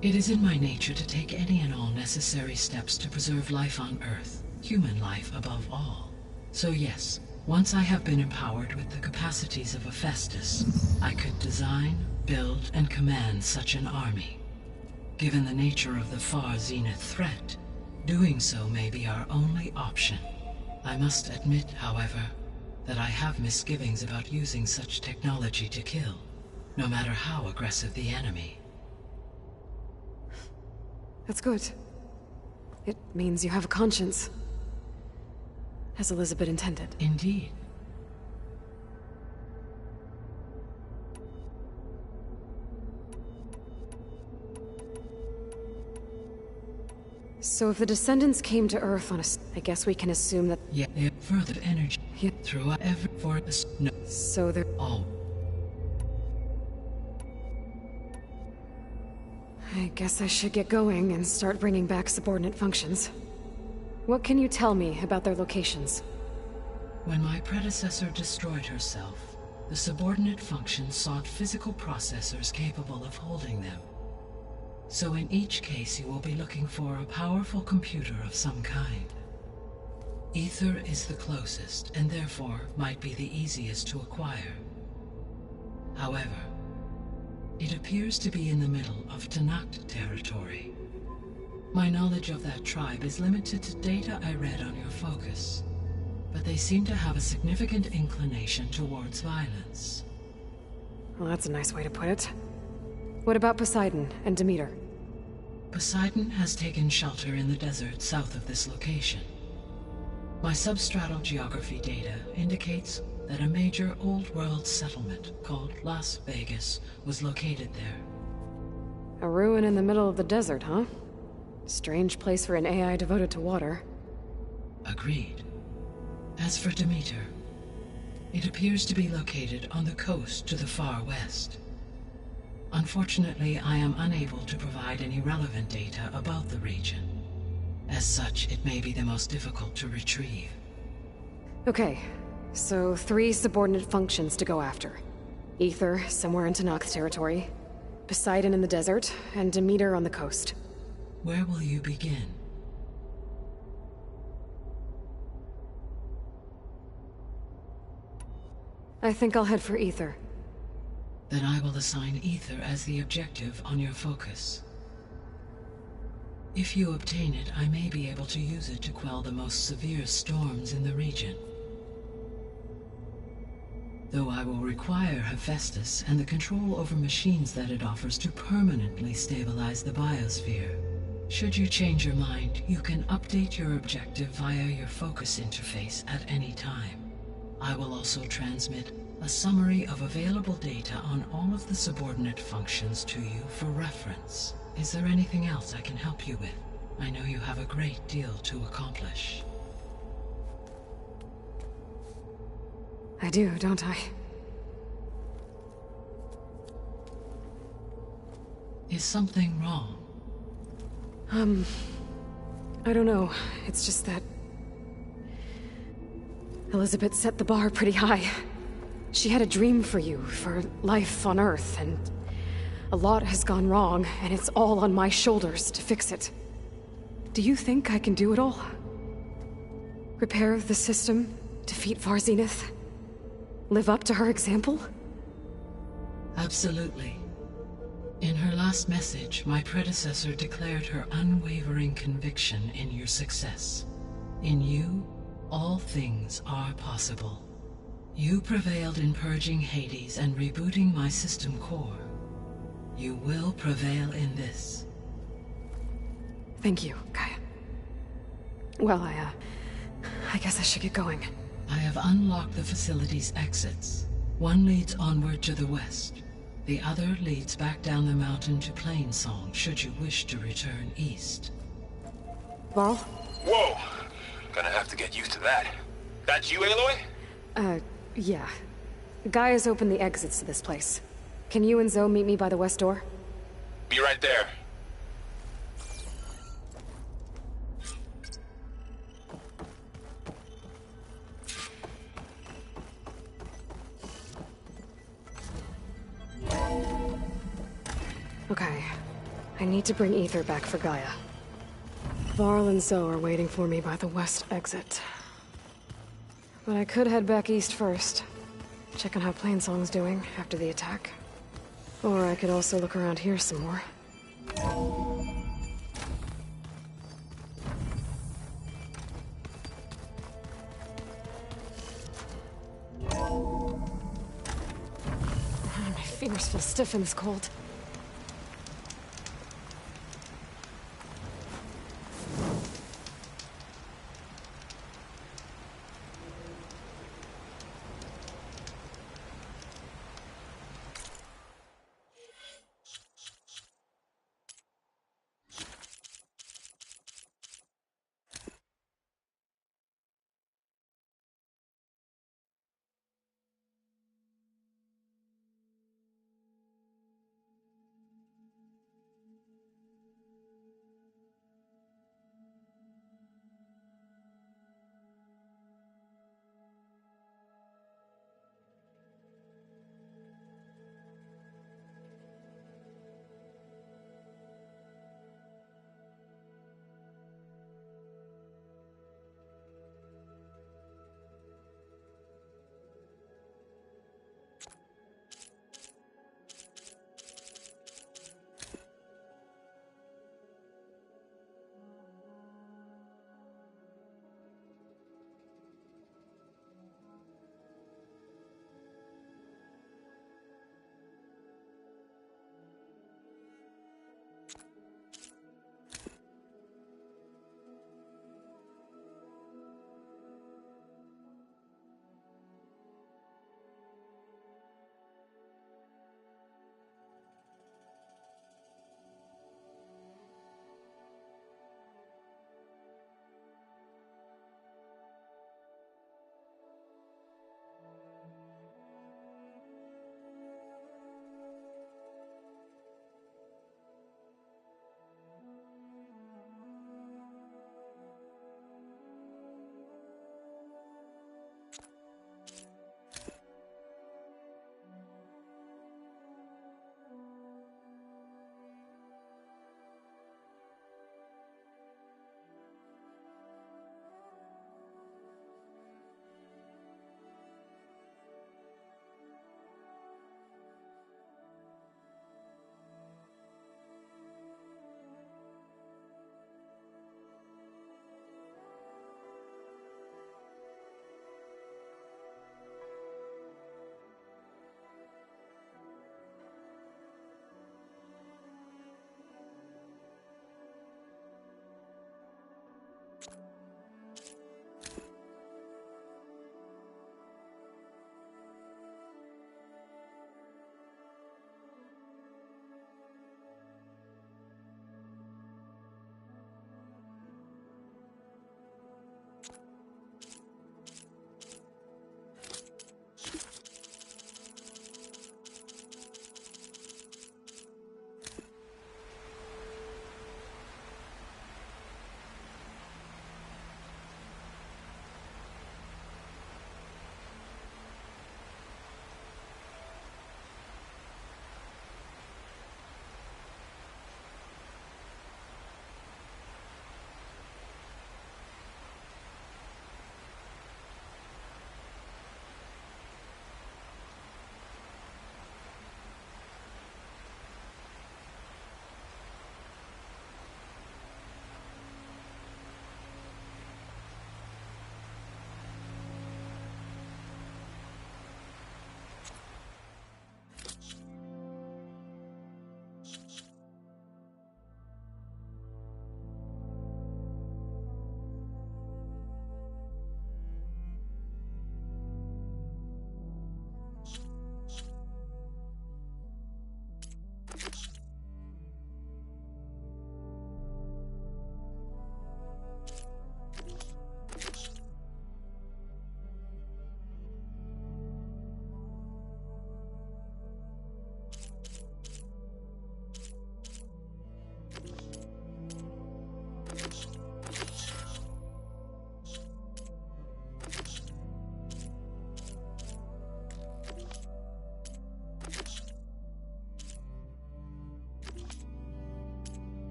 It is in my nature to take any and all necessary steps to preserve life on Earth, human life above all. So yes, once I have been empowered with the capacities of Hephaestus, I could design, build, and command such an army. Given the nature of the Far Zenith threat, doing so may be our only option. I must admit, however, that I have misgivings about using such technology to kill, no matter how aggressive the enemy. That's good. It means you have a conscience. As Elizabeth intended. Indeed. So if the descendants came to Earth on I guess we can assume that... Yet they have further energy Yeah. throughout every force. No, So they're... all. I guess I should get going and start bringing back subordinate functions. What can you tell me about their locations? When my predecessor destroyed herself, the subordinate functions sought physical processors capable of holding them. So in each case you will be looking for a powerful computer of some kind. Ether is the closest, and therefore might be the easiest to acquire. However, it appears to be in the middle of Tanakh territory. My knowledge of that tribe is limited to data I read on your focus, but they seem to have a significant inclination towards violence. Well, that's a nice way to put it. What about Poseidon and Demeter? Poseidon has taken shelter in the desert south of this location. My substratal geography data indicates that a major old-world settlement called Las Vegas was located there. A ruin in the middle of the desert, huh? Strange place for an AI devoted to water. Agreed. As for Demeter, it appears to be located on the coast to the far west. Unfortunately, I am unable to provide any relevant data about the region. As such, it may be the most difficult to retrieve. Okay, so 3 subordinate functions to go after. Ether, somewhere in Tanakh territory. Poseidon in the desert, and Demeter on the coast. Where will you begin? I think I'll head for Ether. Then I will assign Ether as the objective on your focus. If you obtain it, I may be able to use it to quell the most severe storms in the region. Though I will require Hephaestus and the control over machines that it offers to permanently stabilize the biosphere. Should you change your mind, you can update your objective via your focus interface at any time. I will also transmit a summary of available data on all of the subordinate functions to you for reference. Is there anything else I can help you with? I know you have a great deal to accomplish. I do, don't I? Is something wrong? I don't know. It's just that... Elizabeth set the bar pretty high. She had a dream for you, for life on Earth, and... a lot has gone wrong, and it's all on my shoulders to fix it. Do you think I can do it all? Repair the system, defeat Far Zenith? Live up to her example? Absolutely. In her last message, my predecessor declared her unwavering conviction in your success. In you, all things are possible. You prevailed in purging Hades and rebooting my system core. You will prevail in this. Thank you, Gaia. Well, I guess I should get going. I have unlocked the facility's exits. One leads onward to the west. The other leads back down the mountain to Plainsong, should you wish to return east. Varl? Whoa! Gonna have to get used to that. That's you, Aloy? Yeah. Gaia's opened the exits to this place. Can you and Zoe meet me by the west door? Be right there. Okay. I need to bring Ether back for Gaia. Varl and Zoe are waiting for me by the west exit. But I could head back east first. Check on how Plainsong's doing after the attack. Or I could also look around here some more. My fingers feel stiff in this cold.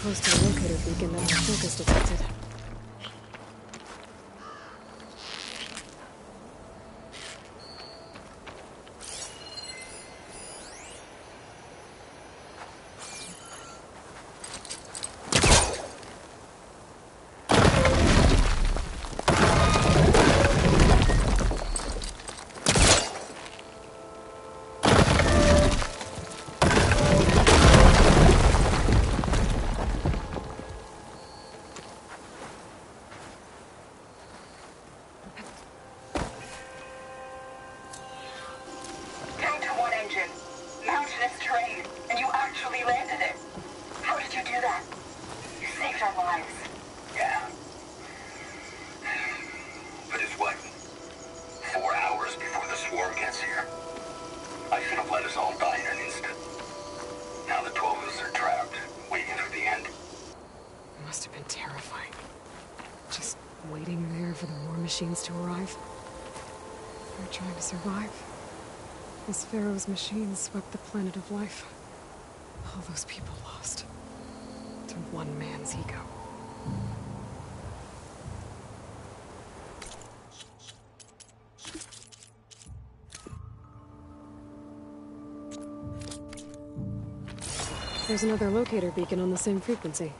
Close to the locator beacon that our focus detected. Machines to arrive. They're trying to survive. This Pharaoh's machines swept the planet of life. All those people lost to one man's ego. There's another locator beacon on the same frequency.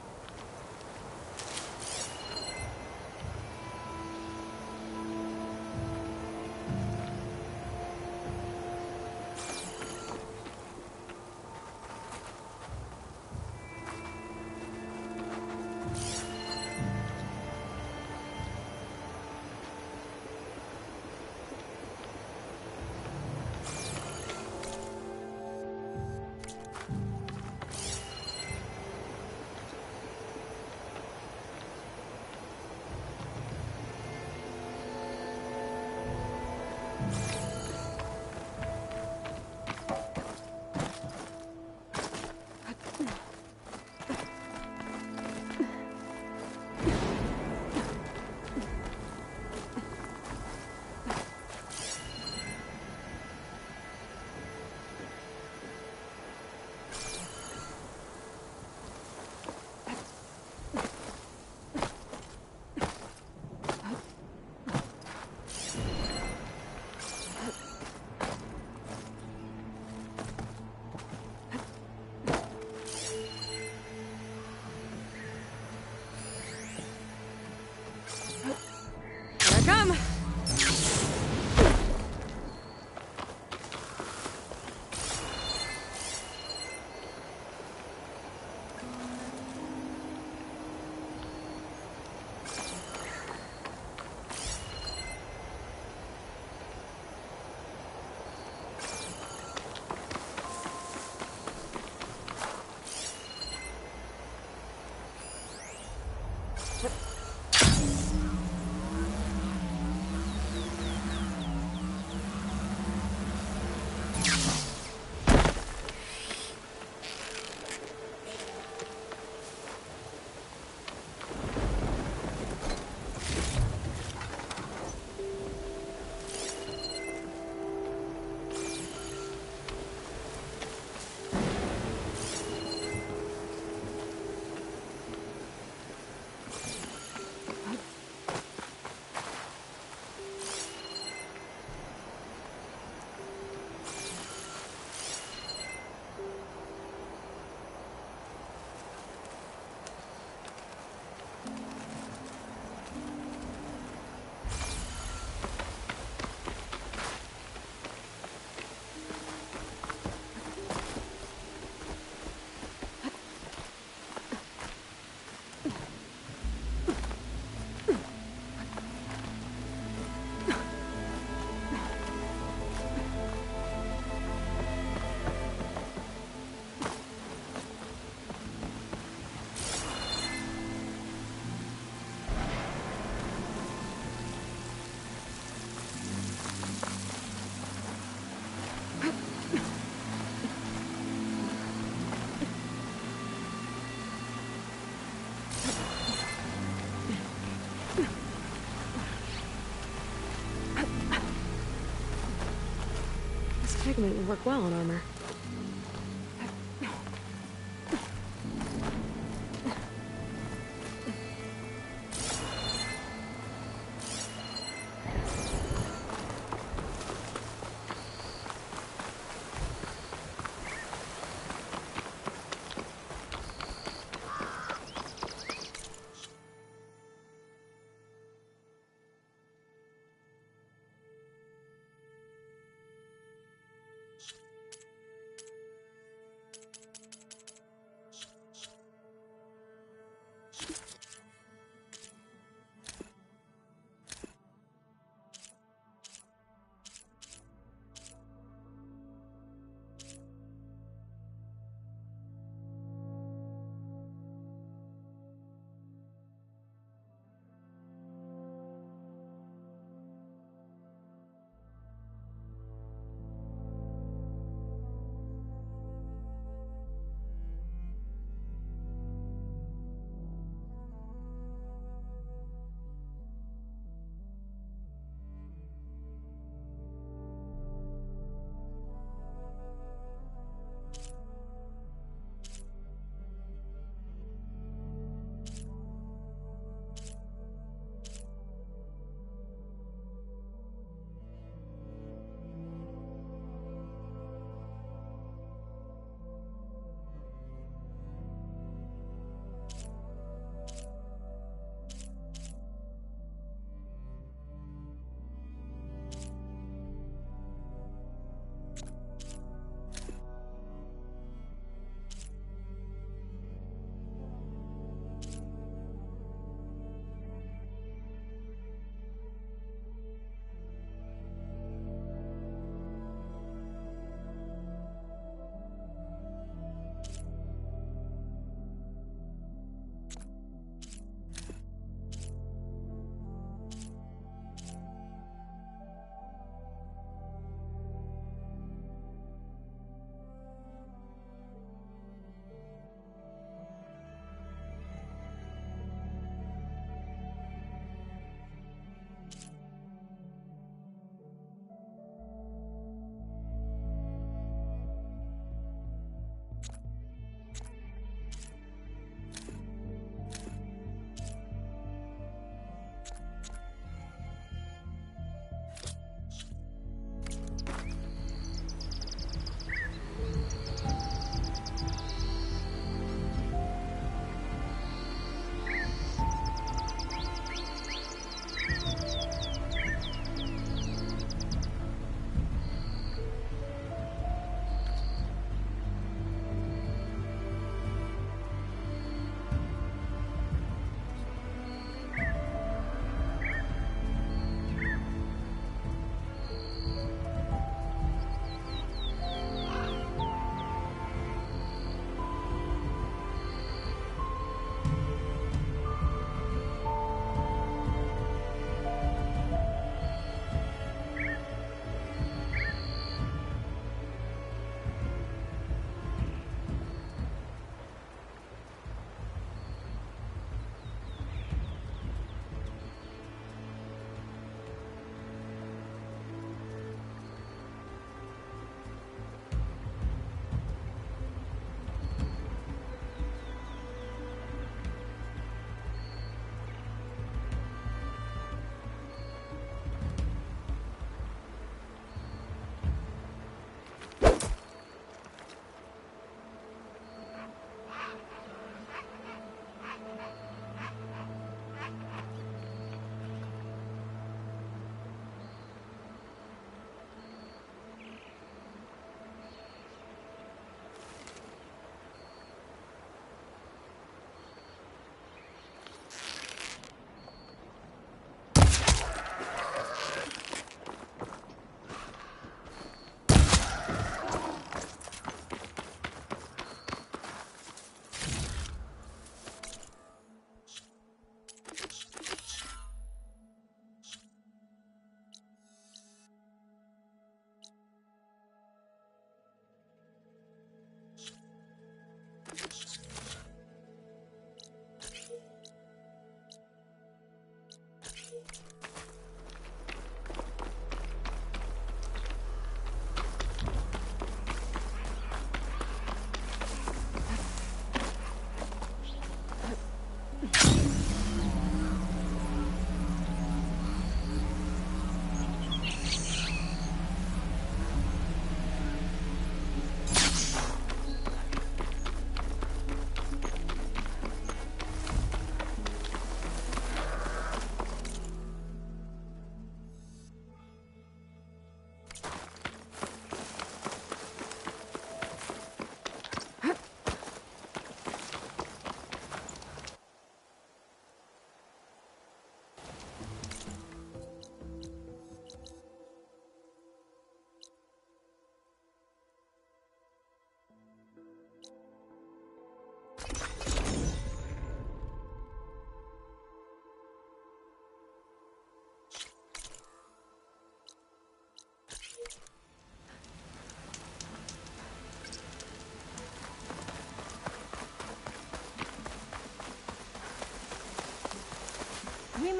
Pigment would work well on armor.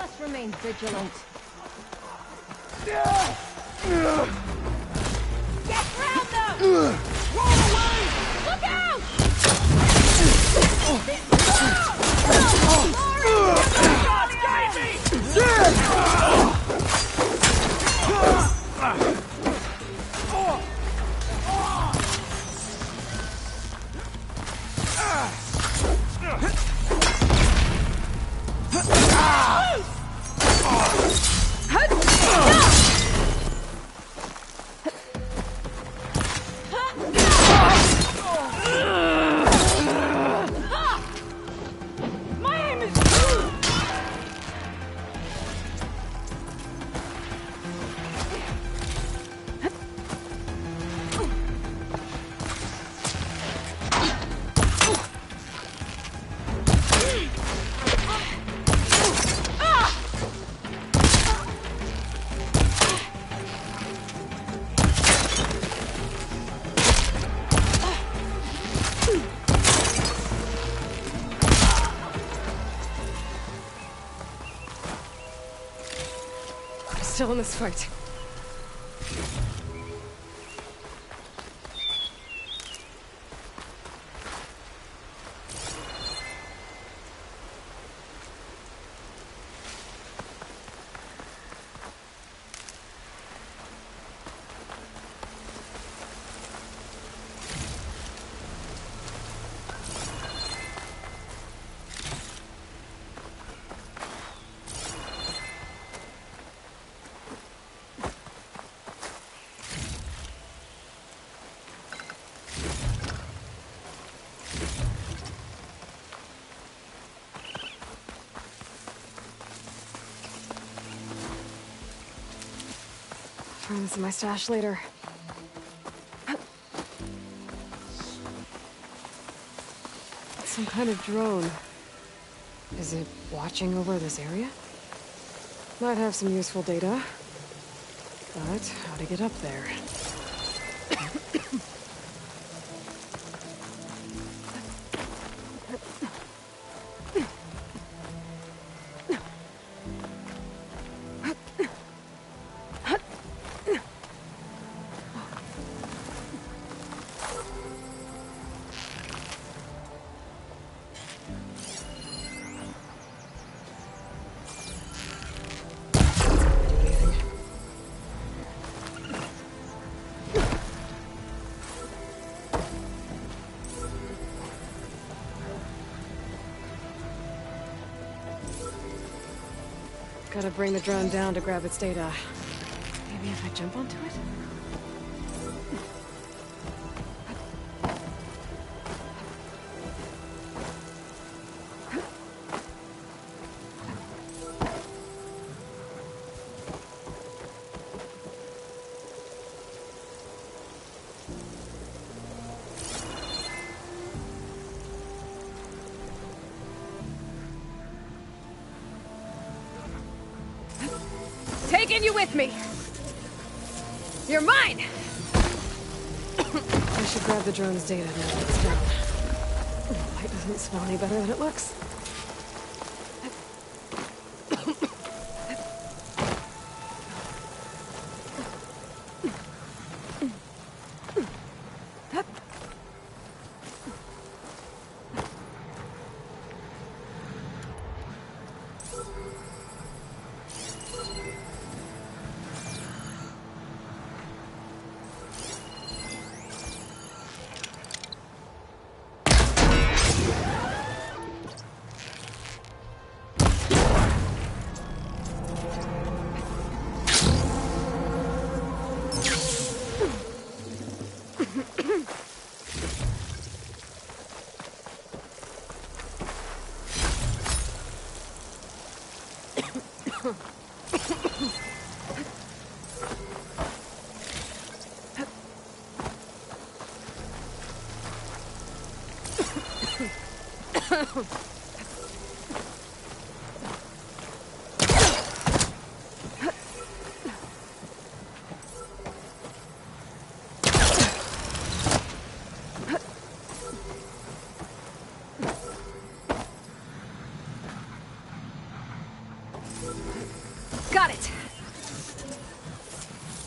must remain vigilant. Get round them! Roll away! Look out! Guide me! Still in this fight. Find this in my stash later. It's some kind of drone. Is it watching over this area? Might have some useful data. But how to get up there? Gotta bring the drone down to grab its data. Maybe if I jump onto it? Taking you with me! You're mine! I should grab the drone's data now that it's down. The light doesn't smell any better than it looks.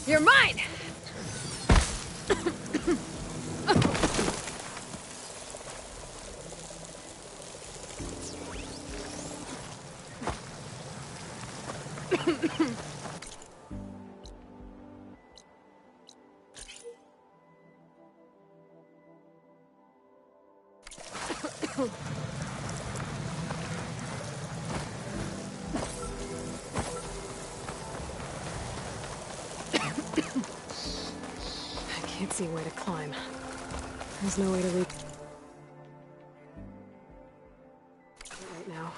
You're mine! I can't see where to climb. There's no way to reach right now.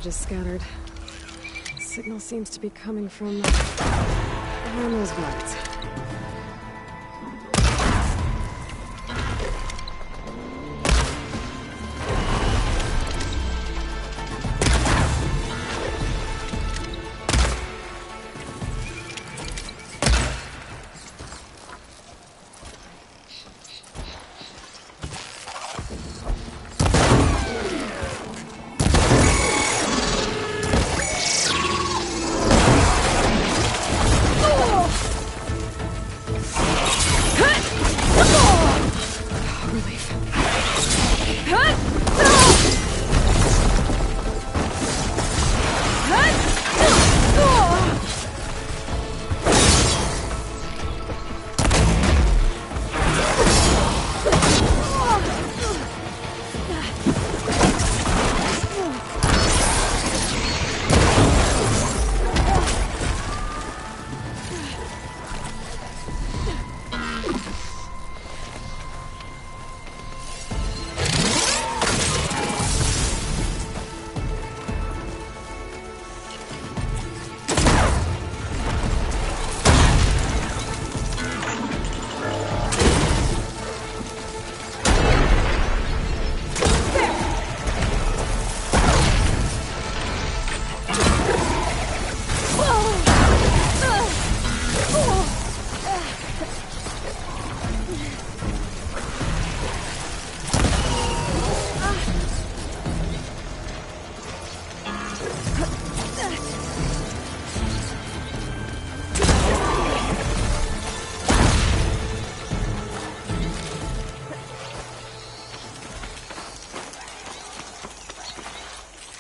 Is scattered. The signal seems to be coming from around those lights.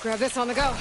Grab this on the go.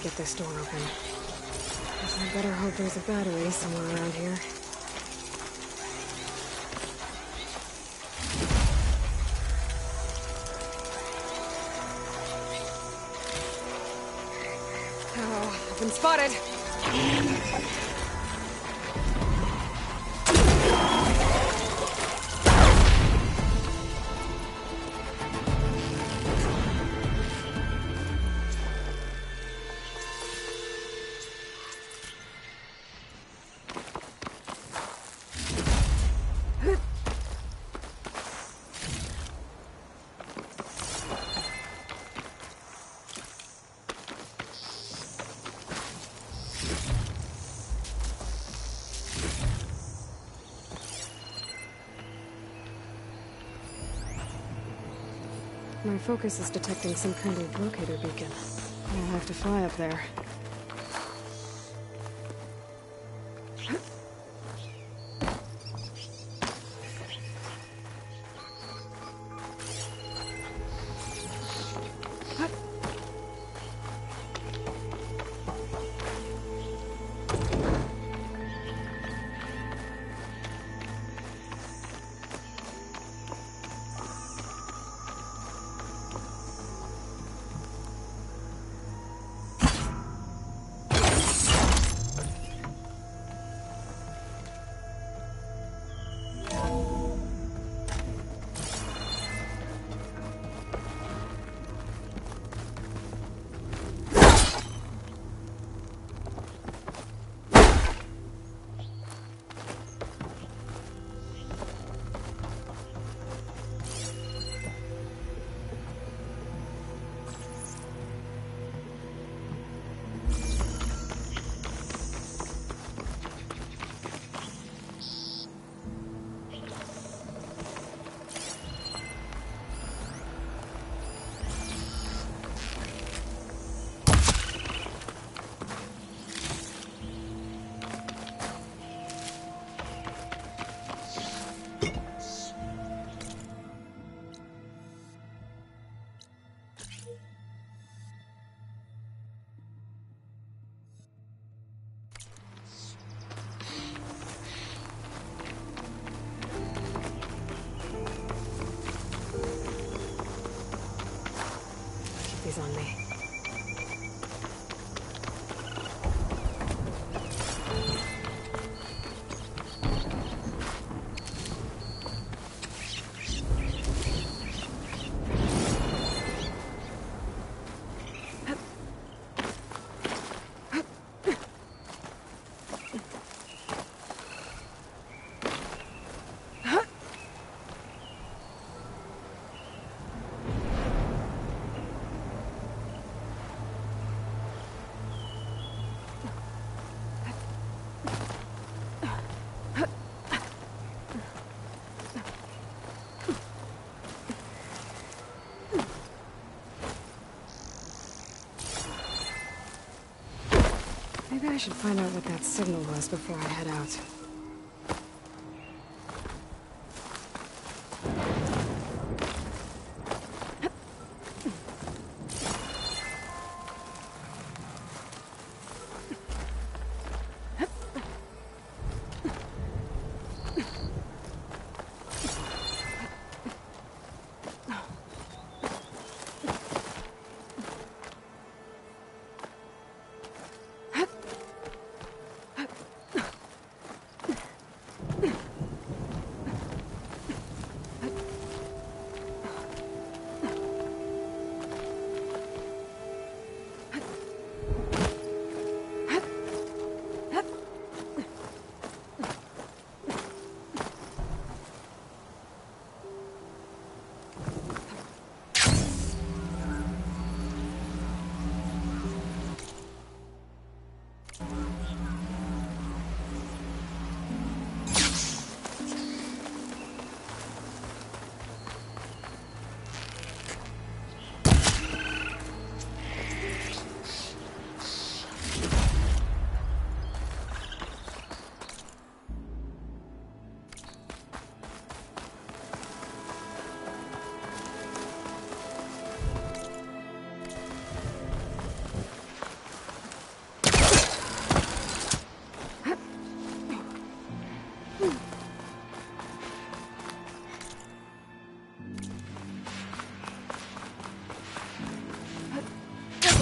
Get this door open. Guess I better hope there's a battery somewhere around here. Oh, I've been spotted. My focus is detecting some kind of locator beacon. I'll have to fly up there. Keep these on me. Maybe I should find out what that signal was before I head out.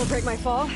This'll break my fall.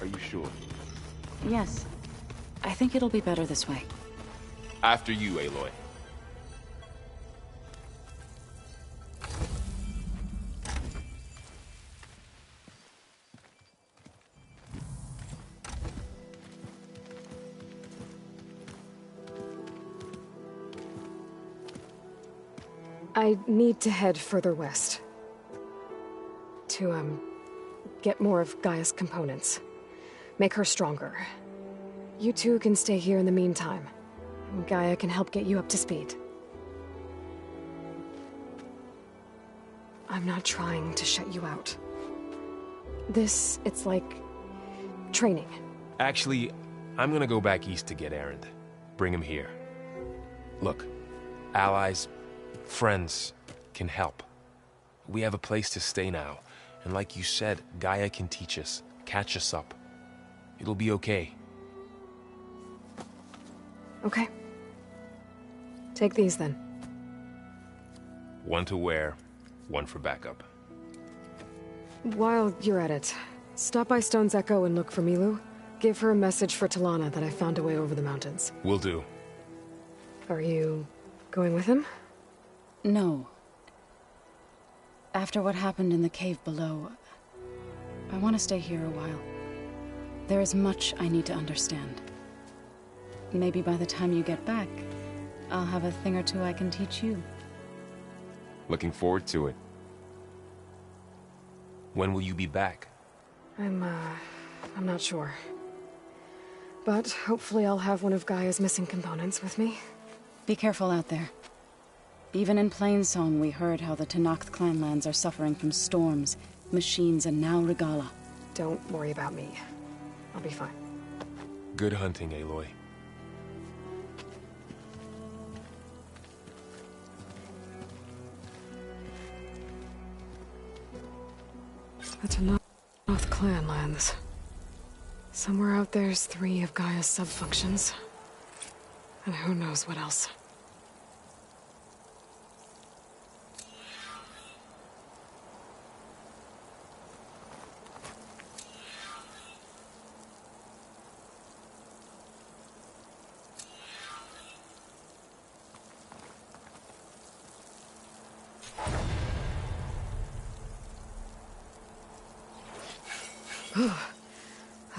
Are you sure? Yes. I think it'll be better this way. After you, Aloy. I need to head further west. To, get more of Gaia's components. Make her stronger. You two can stay here in the meantime. Gaia can help get you up to speed. I'm not trying to shut you out. It's like... training. Actually, I'm gonna go back east to get Erend. Bring him here. Look, allies, friends can help. We have a place to stay now. And like you said, Gaia can teach us, catch us up. It'll be okay. Okay. Take these then. One to wear, one for backup. While you're at it, stop by Stone's Echo and look for Milu. Give her a message for Talana that I found a way over the mountains. Will do. Are you going with him? No. After what happened in the cave below, I want to stay here a while. There is much I need to understand. Maybe by the time you get back, I'll have a thing or two I can teach you. Looking forward to it. When will you be back? I'm not sure. But hopefully I'll have one of Gaia's missing components with me. Be careful out there. Even in Plainsong, we heard how the Tenakth clanlands are suffering from storms, machines, and now Regala. Don't worry about me. I'll be fine. Good hunting, Aloy. The Tenakth clanlands. Somewhere out there's 3 of Gaia's sub-functions. And who knows what else.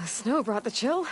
The snow brought the chill.